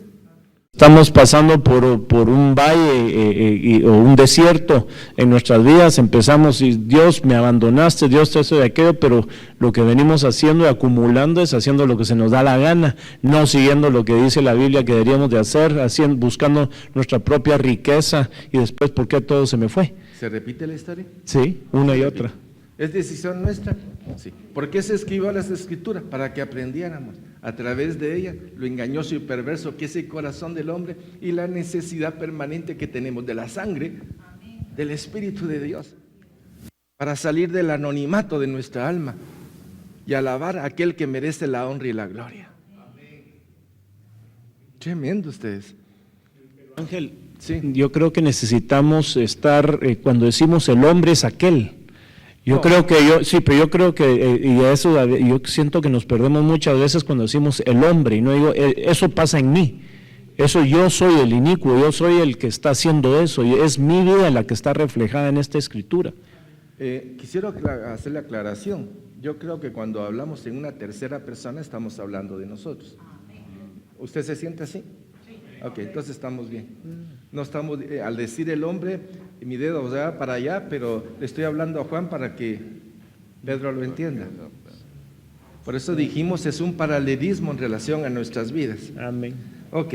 Speaker 3: Estamos pasando por un valle o un desierto en nuestras vidas. Empezamos y Dios, me abandonaste, Dios, esto y aquello, pero lo que venimos haciendo y acumulando es haciendo lo que se nos da la gana, no siguiendo lo que dice la Biblia que deberíamos de hacer, buscando nuestra propia riqueza, y después, ¿por qué todo se me fue?
Speaker 1: ¿Se repite la historia?
Speaker 3: Sí, una y otra.
Speaker 1: ¿Es decisión nuestra? Sí. ¿Por qué se escribió las Escrituras? Para que aprendiéramos a través de ella lo engañoso y perverso que es el corazón del hombre y la necesidad permanente que tenemos de la sangre del Espíritu de Dios para salir del anonimato de nuestra alma y alabar a aquel que merece la honra y la gloria. Tremendo ustedes.
Speaker 3: Ángel,
Speaker 1: sí.
Speaker 3: Yo creo que necesitamos estar, cuando decimos el hombre es aquel. Yo creo que y eso yo siento que nos perdemos muchas veces cuando decimos el hombre, y no digo, eso pasa en mí, eso yo soy el inicuo, yo soy el que está haciendo eso, y es mi vida la que está reflejada en esta escritura.
Speaker 1: Quisiera hacer la aclaración. Yo creo que cuando hablamos en una tercera persona estamos hablando de nosotros. ¿Usted se siente así? Ok, entonces estamos bien. No estamos, al decir el hombre, mi dedo va para allá, pero le estoy hablando a Juan para que Pedro lo entienda. Por eso dijimos, es un paralelismo en relación a nuestras vidas.
Speaker 3: Amén.
Speaker 1: Ok.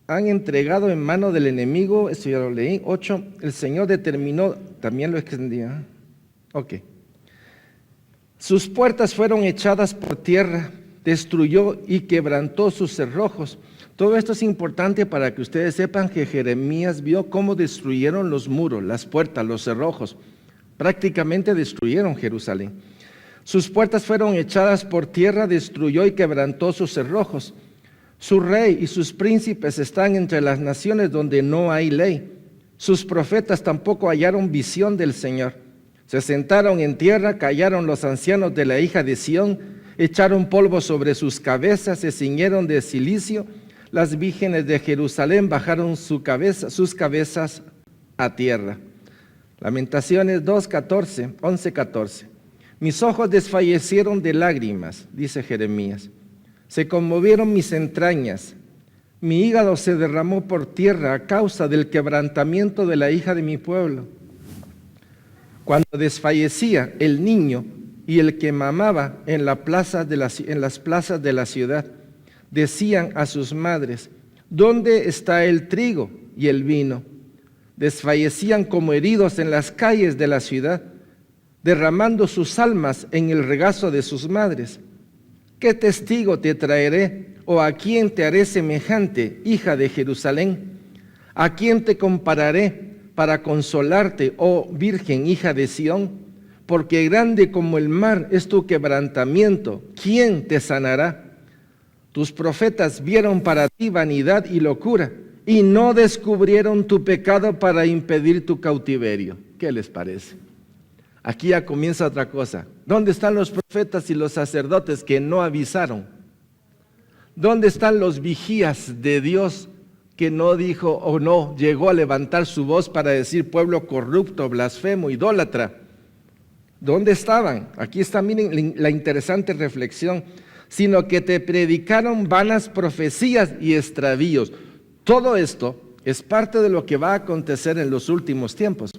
Speaker 1: Han entregado en mano del enemigo, esto ya lo leí, 8, el Señor determinó, también lo extendía. Ok. Sus puertas fueron echadas por tierra, destruyó y quebrantó sus cerrojos. Todo esto es importante para que ustedes sepan que Jeremías vio cómo destruyeron los muros, las puertas, los cerrojos. Prácticamente destruyeron Jerusalén. Sus puertas fueron echadas por tierra, destruyó y quebrantó sus cerrojos. Su rey y sus príncipes están entre las naciones donde no hay ley. Sus profetas tampoco hallaron visión del Señor. Se sentaron en tierra, callaron los ancianos de la hija de Sión, echaron polvo sobre sus cabezas, se ciñeron de cilicio. Las vírgenes de Jerusalén bajaron sus cabezas a tierra. Lamentaciones 11:14. Mis ojos desfallecieron de lágrimas, dice Jeremías. Se conmovieron mis entrañas. Mi hígado se derramó por tierra a causa del quebrantamiento de la hija de mi pueblo. Cuando desfallecía el niño y el que mamaba en las plazas de la ciudad, decían a sus madres: ¿dónde está el trigo y el vino? Desfallecían como heridos en las calles de la ciudad, derramando sus almas en el regazo de sus madres. ¿Qué testigo te traeré? ¿O a quién te haré semejante, hija de Jerusalén? ¿A quién te compararé para consolarte, oh Virgen, hija de Sión? Porque grande como el mar es tu quebrantamiento. ¿Quién te sanará? Tus profetas vieron para ti vanidad y locura, y no descubrieron tu pecado para impedir tu cautiverio. ¿Qué les parece? Aquí ya comienza otra cosa. ¿Dónde están los profetas y los sacerdotes que no avisaron? ¿Dónde están los vigías de Dios que no dijo o no llegó a levantar su voz para decir pueblo corrupto, blasfemo, idólatra? ¿Dónde estaban? Aquí está, miren la interesante reflexión. Sino que te predicaron vanas profecías y extravíos. Todo esto es parte de lo que va a acontecer en los últimos tiempos.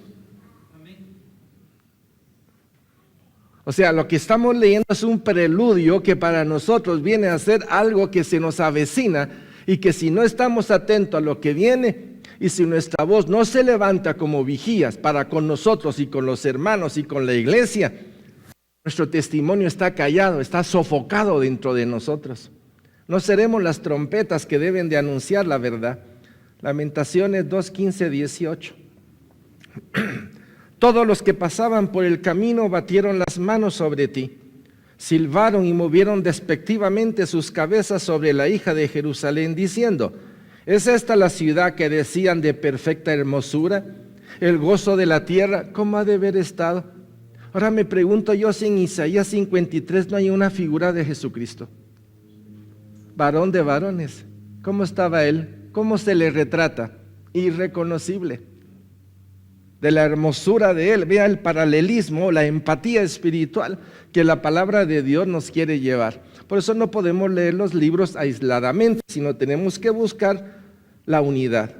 Speaker 1: O sea, lo que estamos leyendo es un preludio que para nosotros viene a ser algo que se nos avecina y que si no estamos atentos a lo que viene y si nuestra voz no se levanta como vigías para con nosotros y con los hermanos y con la iglesia, nuestro testimonio está callado, está sofocado dentro de nosotros. No seremos las trompetas que deben de anunciar la verdad. Lamentaciones 2, 15, 18. Todos los que pasaban por el camino batieron las manos sobre ti, silbaron y movieron despectivamente sus cabezas sobre la hija de Jerusalén, diciendo: ¿es esta la ciudad que decían de perfecta hermosura? El gozo de la tierra, ¿cómo ha de haber estado? Ahora me pregunto yo si en Isaías 53 no hay una figura de Jesucristo. Varón de varones. ¿Cómo estaba él? ¿Cómo se le retrata? Irreconocible. De la hermosura de él. Vea el paralelismo, la empatía espiritual que la palabra de Dios nos quiere llevar. Por eso no podemos leer los libros aisladamente, sino tenemos que buscar la unidad.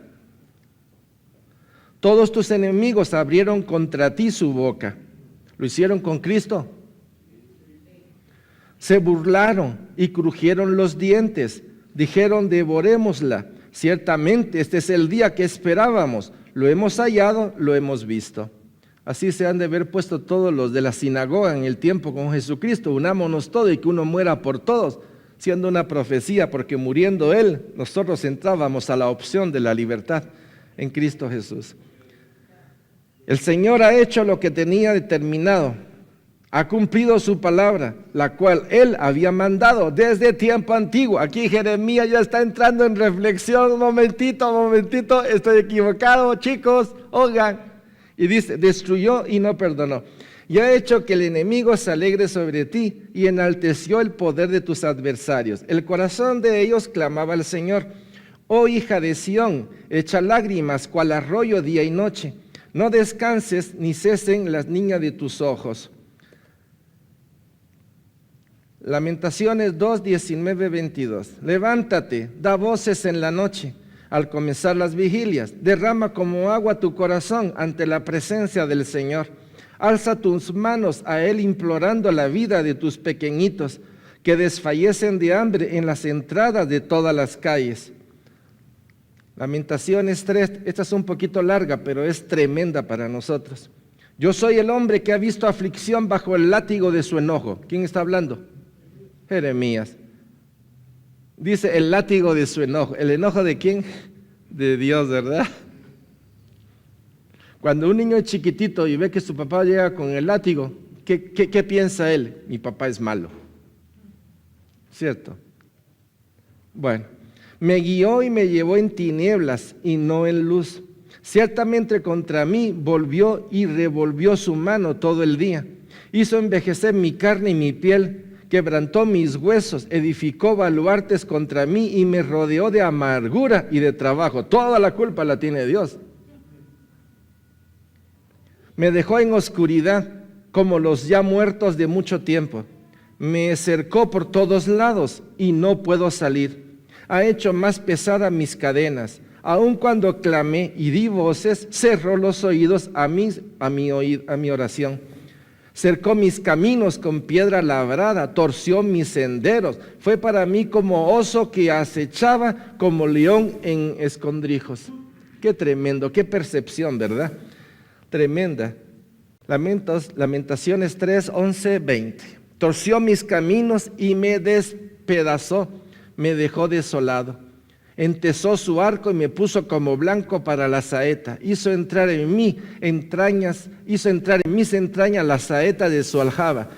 Speaker 1: Todos tus enemigos abrieron contra ti su boca. ¿Lo hicieron con Cristo? Se burlaron y crujieron los dientes. Dijeron: devorémosla. Ciertamente este es el día que esperábamos. Lo hemos hallado, lo hemos visto. Así se han de haber puesto todos los de la sinagoga en el tiempo con Jesucristo. Unámonos todos y que uno muera por todos, siendo una profecía, porque muriendo Él, nosotros entrábamos a la opción de la libertad en Cristo Jesús. El Señor ha hecho lo que tenía determinado, ha cumplido su palabra, la cual Él había mandado desde tiempo antiguo. Aquí Jeremías ya está entrando en reflexión. Un momentito, estoy equivocado, chicos, oigan. Y dice: destruyó y no perdonó. Y ha hecho que el enemigo se alegre sobre ti y enalteció el poder de tus adversarios. El corazón de ellos clamaba al Señor: oh hija de Sión, echa lágrimas cual arroyo día y noche. No descanses ni cesen las niñas de tus ojos. Lamentaciones 2, 19, 22. Levántate, da voces en la noche, al comenzar las vigilias. Derrama como agua tu corazón ante la presencia del Señor. Alza tus manos a Él implorando la vida de tus pequeñitos, que desfallecen de hambre en las entradas de todas las calles. Lamentaciones 3, esta es un poquito larga, pero es tremenda para nosotros. Yo soy el hombre que ha visto aflicción bajo el látigo de su enojo. ¿Quién está hablando? Jeremías. Dice el látigo de su enojo. ¿El enojo de quién? De Dios, ¿verdad? Cuando un niño es chiquitito y ve que su papá llega con el látigo, ¿qué piensa él? Mi papá es malo. ¿Cierto? Bueno. Me guió y me llevó en tinieblas y no en luz. Ciertamente contra mí volvió y revolvió su mano todo el día. Hizo envejecer mi carne y mi piel, quebrantó mis huesos, edificó baluartes contra mí y me rodeó de amargura y de trabajo. Toda la culpa la tiene Dios. Me dejó en oscuridad como los ya muertos de mucho tiempo. Me cercó por todos lados y no puedo salir. Ha hecho más pesada mis cadenas. Aun cuando clamé y di voces, cerró los oídos a mi oración. Cercó mis caminos con piedra labrada, torció mis senderos. Fue para mí como oso que acechaba, como león en escondrijos. Qué tremendo, qué percepción, ¿verdad? Tremenda. Lamentaciones 3, 11, 20. torció mis caminos y me despedazó, me dejó desolado. Entesó su arco y me puso como blanco para la saeta. Hizo entrar en mis entrañas la saeta de su aljaba.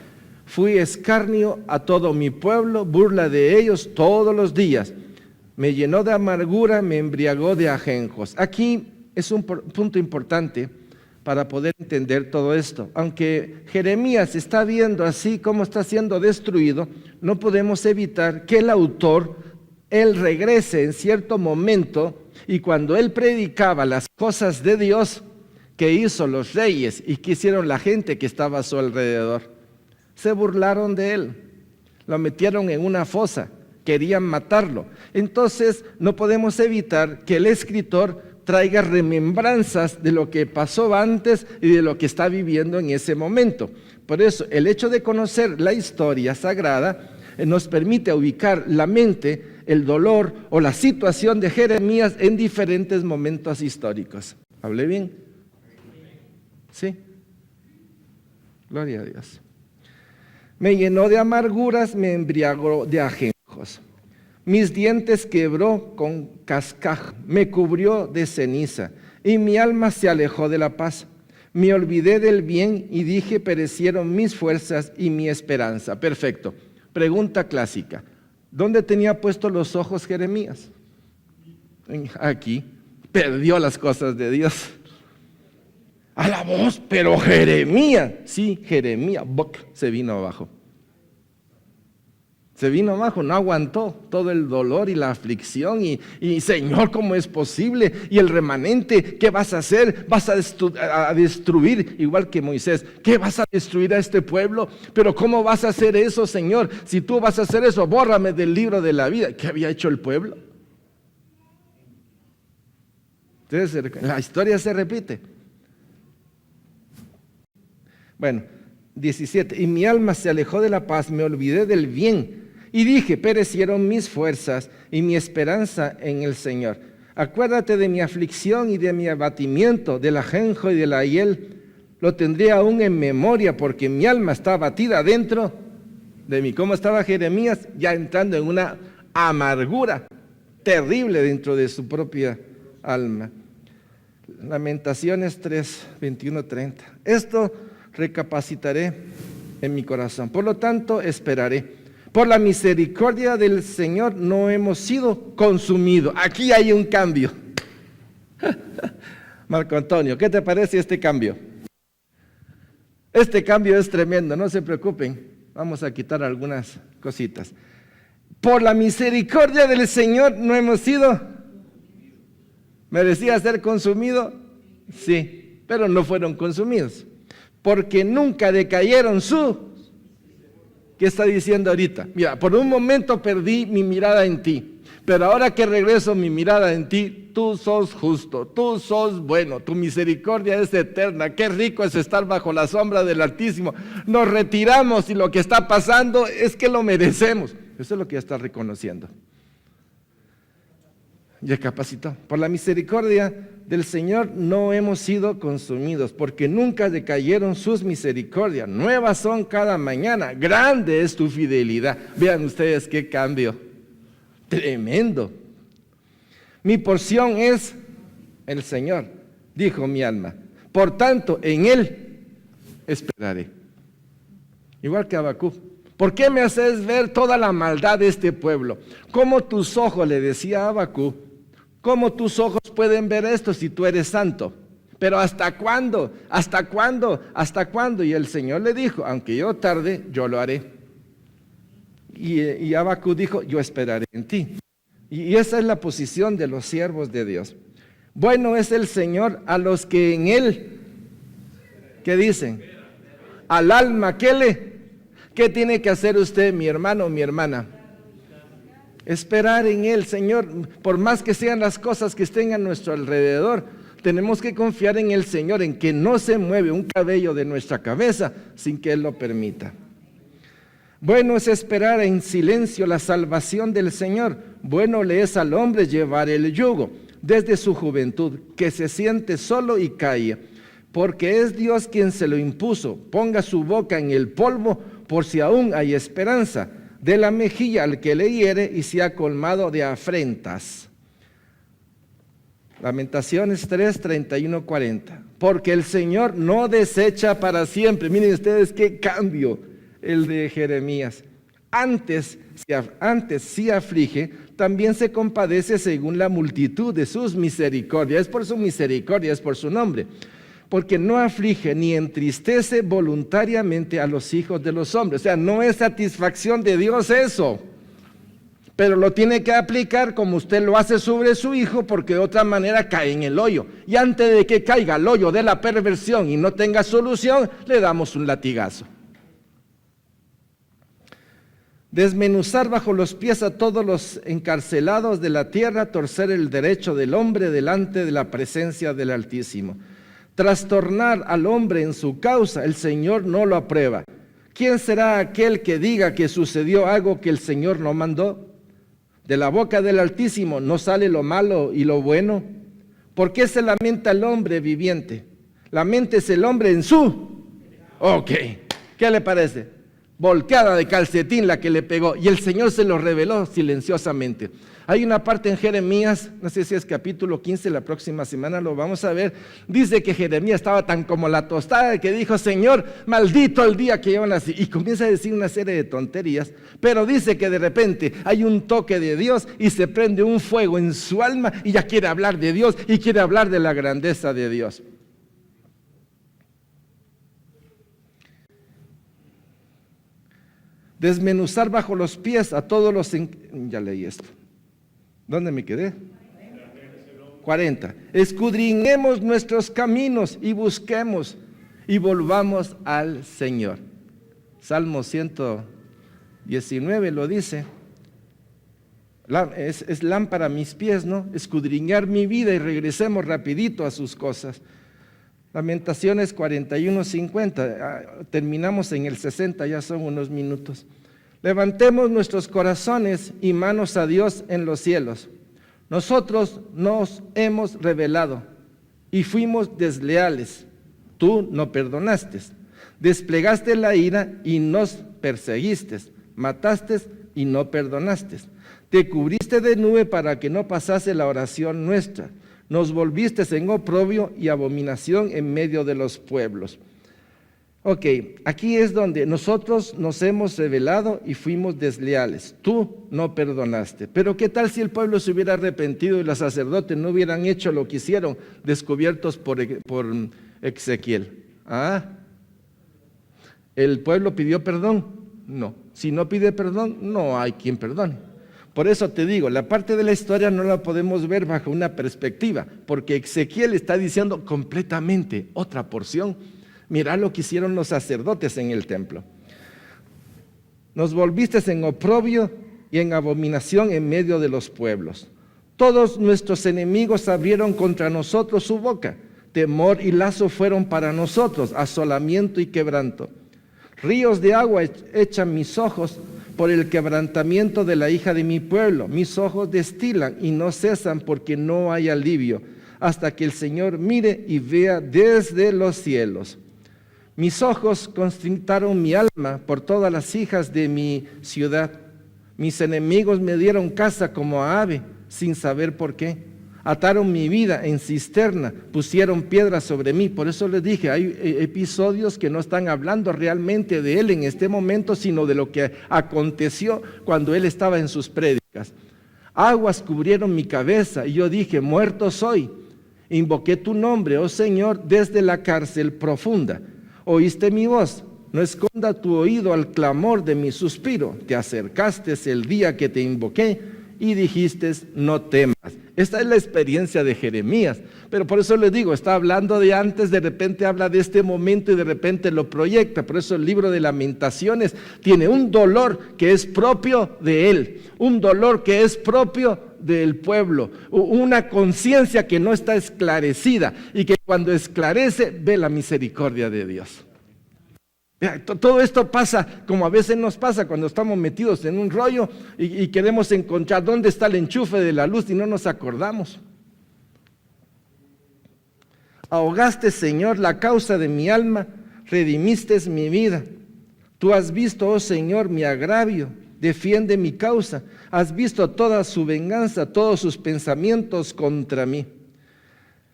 Speaker 1: Fui escarnio a todo mi pueblo, burla de ellos todos los días. Me llenó de amargura, me embriagó de ajenjos. Aquí es un punto importante para poder entender todo esto. Aunque Jeremías está viendo así cómo está siendo destruido, no podemos evitar que el autor, él regrese en cierto momento, y cuando él predicaba las cosas de Dios que hizo los reyes y que hicieron la gente que estaba a su alrededor, se burlaron de él, lo metieron en una fosa, querían matarlo. Entonces no podemos evitar que el escritor traiga remembranzas de lo que pasó antes y de lo que está viviendo en ese momento. Por eso el hecho de conocer la historia sagrada nos permite ubicar la mente, el dolor o la situación de Jeremías en diferentes momentos históricos. ¿Hablé bien? ¿Sí? Gloria a Dios. Me llenó de amarguras, me embriagó de ajenjos. Mis dientes quebró con cascajo, me cubrió de ceniza, y mi alma se alejó de la paz. Me olvidé del bien y dije, perecieron mis fuerzas y mi esperanza. Perfecto. Pregunta clásica. ¿Dónde tenía puestos los ojos Jeremías? Aquí. Perdió las cosas de Dios. A la voz, pero Jeremías. Sí, Jeremías. Se vino abajo. Se vino abajo, no aguantó todo el dolor y la aflicción y Señor, ¿cómo es posible? Y el remanente, ¿qué vas a hacer? ¿Vas a destruir, igual que Moisés? ¿Qué vas a destruir a este pueblo? Pero ¿cómo vas a hacer eso, Señor? Si tú vas a hacer eso, bórrame del libro de la vida. ¿Qué había hecho el pueblo? Entonces, la historia se repite. Bueno, 17. Y mi alma se alejó de la paz, me olvidé del bien. Y dije, perecieron mis fuerzas y mi esperanza en el Señor. Acuérdate de mi aflicción y de mi abatimiento, del ajenjo y de la hiel. Lo tendré aún en memoria, porque mi alma está abatida dentro de mí. ¿Cómo estaba Jeremías? Ya entrando en una amargura terrible dentro de su propia alma. Lamentaciones 3, 21, 30. Esto recapacitaré en mi corazón. Por lo tanto, esperaré. Por la misericordia del Señor no hemos sido consumidos. Aquí hay un cambio. Marco Antonio, ¿qué te parece este cambio? Este cambio es tremendo, no se preocupen. Vamos a quitar algunas cositas. Por la misericordia del Señor no hemos sido. ¿Merecía ser consumido? Sí, pero no fueron consumidos. Porque nunca decayeron su... ¿Qué está diciendo ahorita? Mira, por un momento perdí mi mirada en ti, pero ahora que regreso mi mirada en ti, tú sos justo, tú sos bueno, tu misericordia es eterna. Qué rico es estar bajo la sombra del Altísimo. Nos retiramos y lo que está pasando es que lo merecemos. Eso es lo que ya está reconociendo. Ya capacitó. Por la misericordia del Señor no hemos sido consumidos, porque nunca decayeron sus misericordias. Nuevas son cada mañana. Grande es tu fidelidad. Vean ustedes qué cambio. Tremendo. Mi porción es el Señor, dijo mi alma. Por tanto, en Él esperaré. Igual que Habacuc. ¿Por qué me haces ver toda la maldad de este pueblo? ¿Cómo tus ojos, le decía a Habacuc, cómo tus ojos pueden ver esto si tú eres santo? Pero ¿hasta cuándo? ¿Hasta cuándo? ¿Hasta cuándo? Y el Señor le dijo, aunque yo tarde, yo lo haré. Y Habacuc dijo, yo esperaré en ti. Y esa es la posición de los siervos de Dios. Bueno es el Señor a los que en Él, ¿qué dicen? Al alma, ¿qué tiene que hacer usted, mi hermano, mi hermana? Esperar en Él, Señor. Por más que sean las cosas que estén a nuestro alrededor, tenemos que confiar en el Señor, en que no se mueve un cabello de nuestra cabeza sin que Él lo permita. Bueno es esperar en silencio la salvación del Señor. Bueno le es al hombre llevar el yugo desde su juventud, que se siente solo y cae, porque es Dios quien se lo impuso. Ponga su boca en el polvo, por si aún hay esperanza, de la mejilla al que le hiere y sea colmado de afrentas. Lamentaciones 3, 31, 40. Porque el Señor no desecha para siempre. Miren ustedes qué cambio el de Jeremías. Antes sí aflige, también se compadece según la multitud de sus misericordias. Es por su misericordia, es por su nombre. Porque no aflige ni entristece voluntariamente a los hijos de los hombres. O sea, no es satisfacción de Dios eso. Pero lo tiene que aplicar como usted lo hace sobre su hijo, porque de otra manera cae en el hoyo. Y antes de que caiga al hoyo de la perversión y no tenga solución, le damos un latigazo. Desmenuzar bajo los pies a todos los encarcelados de la tierra, torcer el derecho del hombre delante de la presencia del Altísimo. Trastornar al hombre en su causa, el Señor no lo aprueba. ¿Quién será aquel que diga que sucedió algo que el Señor no mandó? De la boca del Altísimo no sale lo malo y lo bueno. ¿Por qué se lamenta el hombre viviente? Laméntese el hombre en su... Ok, ¿qué le parece? Volteada de calcetín la que le pegó, y el Señor se lo reveló silenciosamente. Hay una parte en Jeremías, no sé si es capítulo 15, la próxima semana lo vamos a ver. Dice que Jeremías estaba tan como la tostada que dijo: Señor, maldito el día que yo nací. Y comienza a decir una serie de tonterías, pero dice que de repente hay un toque de Dios y se prende un fuego en su alma y ya quiere hablar de Dios y quiere hablar de la grandeza de Dios. Desmenuzar bajo los pies a todos los... Ya leí esto. ¿Dónde me quedé? 40. Escudriñemos nuestros caminos y busquemos y volvamos al Señor. Salmo 119 lo dice. Es lámpara a mis pies, ¿no? Escudriñar mi vida y regresemos rapidito a sus cosas. Lamentaciones 41, 50. Terminamos en el 60, ya son unos minutos. Levantemos nuestros corazones y manos a Dios en los cielos. Nosotros nos hemos rebelado y fuimos desleales. Tú no perdonaste. Desplegaste la ira y nos perseguiste. Mataste y no perdonaste. Te cubriste de nube para que no pasase la oración nuestra. Nos volviste en oprobio y abominación en medio de los pueblos. Ok, aquí es donde nosotros nos hemos rebelado y fuimos desleales. Tú no perdonaste. Pero ¿qué tal si el pueblo se hubiera arrepentido y los sacerdotes no hubieran hecho lo que hicieron, descubiertos por Ezequiel? ¿El pueblo pidió perdón? No. Si no pide perdón, no hay quien perdone. Por eso te digo, la parte de la historia no la podemos ver bajo una perspectiva, porque Ezequiel está diciendo completamente otra porción. Mirá lo que hicieron los sacerdotes en el templo. Nos volviste en oprobio y en abominación en medio de los pueblos. Todos nuestros enemigos abrieron contra nosotros su boca. Temor y lazo fueron para nosotros, asolamiento y quebranto. Ríos de agua echan mis ojos por el quebrantamiento de la hija de mi pueblo. Mis ojos destilan y no cesan porque no hay alivio, hasta que el Señor mire y vea desde los cielos. Mis ojos constrictaron mi alma por todas las hijas de mi ciudad. Mis enemigos me dieron caza como a ave, sin saber por qué. Ataron mi vida en cisterna, pusieron piedras sobre mí. Por eso les dije, hay episodios que no están hablando realmente de él en este momento, sino de lo que aconteció cuando él estaba en sus prédicas. Aguas cubrieron mi cabeza y yo dije: muerto soy. Invoqué tu nombre, oh Señor, desde la cárcel profunda. Oíste mi voz, no esconda tu oído al clamor de mi suspiro. Te acercaste el día que te invoqué y dijiste: no temas. Esta es la experiencia de Jeremías, pero por eso les digo, está hablando de antes, de repente habla de este momento y de repente lo proyecta. Por eso el libro de Lamentaciones tiene un dolor que es propio de él, un dolor que es propio del pueblo, una conciencia que no está esclarecida y que cuando esclarece ve la misericordia de Dios. Todo esto pasa como a veces nos pasa cuando estamos metidos en un rollo y queremos encontrar dónde está el enchufe de la luz y no nos acordamos. Ahogaste, Señor, la causa de mi alma, redimiste mi vida. Tú has visto, oh Señor, mi agravio, defiende mi causa. Has visto toda su venganza, todos sus pensamientos contra mí.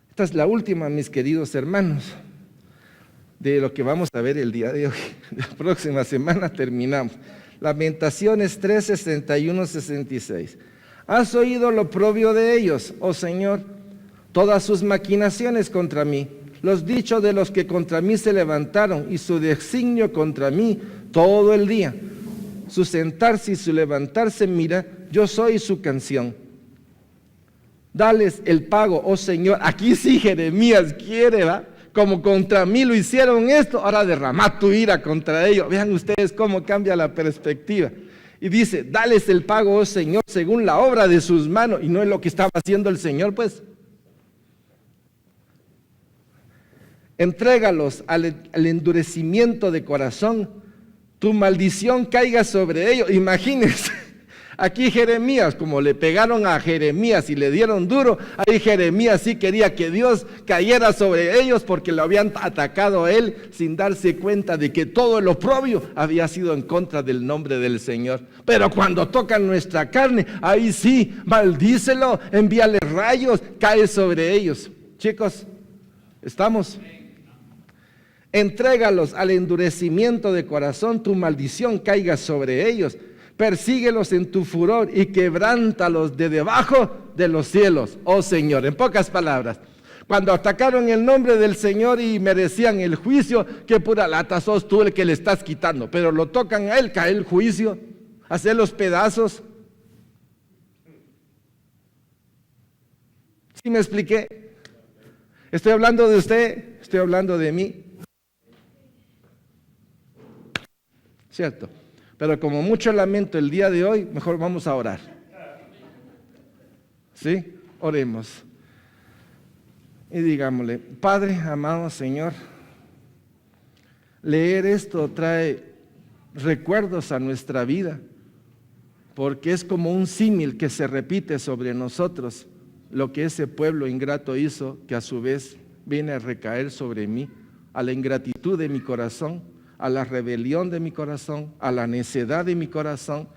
Speaker 1: Esta es la última, mis queridos hermanos, de lo que vamos a ver el día de hoy. La próxima semana terminamos. Lamentaciones 3, 61, 66. Has oído lo oprobio de ellos, oh Señor, todas sus maquinaciones contra mí, los dichos de los que contra mí se levantaron y su designio contra mí todo el día. Su sentarse y su levantarse, mira, yo soy su canción. Dales el pago, oh Señor. Aquí sí Jeremías quiere, ¿va? Como contra mí lo hicieron esto, ahora derramá tu ira contra ellos. Vean ustedes cómo cambia la perspectiva. Y dice, dales el pago, oh Señor, según la obra de sus manos. Y no es lo que estaba haciendo el Señor, pues. Entrégalos al endurecimiento de corazón. Tu maldición caiga sobre ellos. Imagínense, aquí Jeremías, como le pegaron a Jeremías y le dieron duro, ahí Jeremías sí quería que Dios cayera sobre ellos porque lo habían atacado a él sin darse cuenta de que todo el oprobio había sido en contra del nombre del Señor. Pero cuando tocan nuestra carne, ahí sí, maldícelo, envíale rayos, cae sobre ellos. Chicos, ¿estamos? Entrégalos al endurecimiento de corazón, tu maldición caiga sobre ellos. Persíguelos en tu furor y quebrántalos de debajo de los cielos, oh Señor. En pocas palabras, cuando atacaron el nombre del Señor y merecían el juicio, qué pura lata sos tú el que le estás quitando, pero lo tocan a él, cae el juicio, hacer los pedazos. ¿Sí me expliqué? Estoy hablando de usted, estoy hablando de mí. ¿Cierto? Pero como mucho lamento el día de hoy, mejor vamos a orar. ¿Sí? Oremos. Y digámosle, Padre, amado Señor, leer esto trae recuerdos a nuestra vida, porque es como un símil que se repite sobre nosotros, lo que ese pueblo ingrato hizo, que a su vez viene a recaer sobre mí, a la ingratitud de mi corazón, a la rebelión de mi corazón, a la necedad de mi corazón,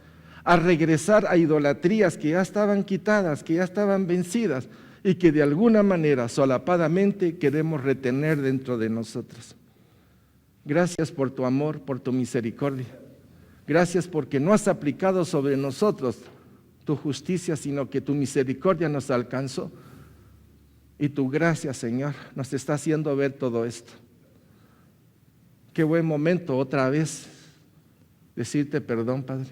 Speaker 1: a regresar a idolatrías que ya estaban quitadas, que ya estaban vencidas y que de alguna manera solapadamente queremos retener dentro de nosotros. Gracias por tu amor, por tu misericordia. Gracias porque no has aplicado sobre nosotros tu justicia, sino que tu misericordia nos alcanzó y tu gracia, Señor, nos está haciendo ver todo esto. Qué buen momento otra vez decirte perdón, Padre.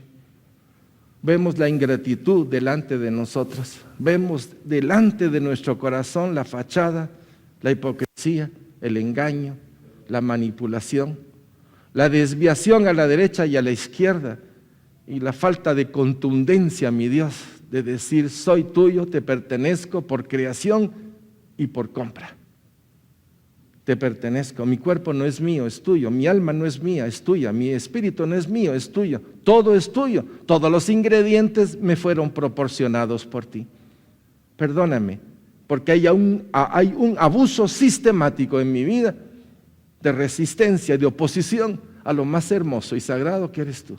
Speaker 1: Vemos la ingratitud delante de nosotros, vemos delante de nuestro corazón la fachada, la hipocresía, el engaño, la manipulación, la desviación a la derecha y a la izquierda y la falta de contundencia, mi Dios, de decir soy tuyo, te pertenezco por creación y por compra. Te pertenezco, mi cuerpo no es mío, es tuyo, mi alma no es mía, es tuya, mi espíritu no es mío, es tuyo, todo es tuyo, todos los ingredientes me fueron proporcionados por ti. Perdóname, porque hay un abuso sistemático en mi vida de resistencia, de oposición a lo más hermoso y sagrado que eres tú.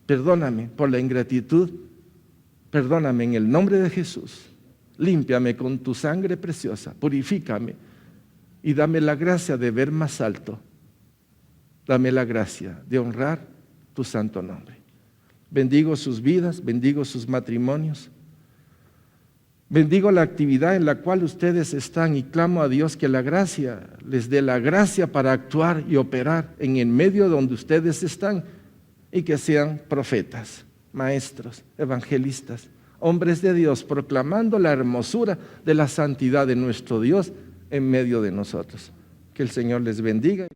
Speaker 1: Perdóname por la ingratitud, perdóname en el nombre de Jesús, límpiame con tu sangre preciosa, purifícame. Y dame la gracia de ver más alto. Dame la gracia de honrar tu santo nombre. Bendigo sus vidas, bendigo sus matrimonios. Bendigo la actividad en la cual ustedes están y clamo a Dios que la gracia les dé la gracia para actuar y operar en el medio donde ustedes están y que sean profetas, maestros, evangelistas, hombres de Dios, proclamando la hermosura de la santidad de nuestro Dios en medio de nosotros. Que el Señor les bendiga.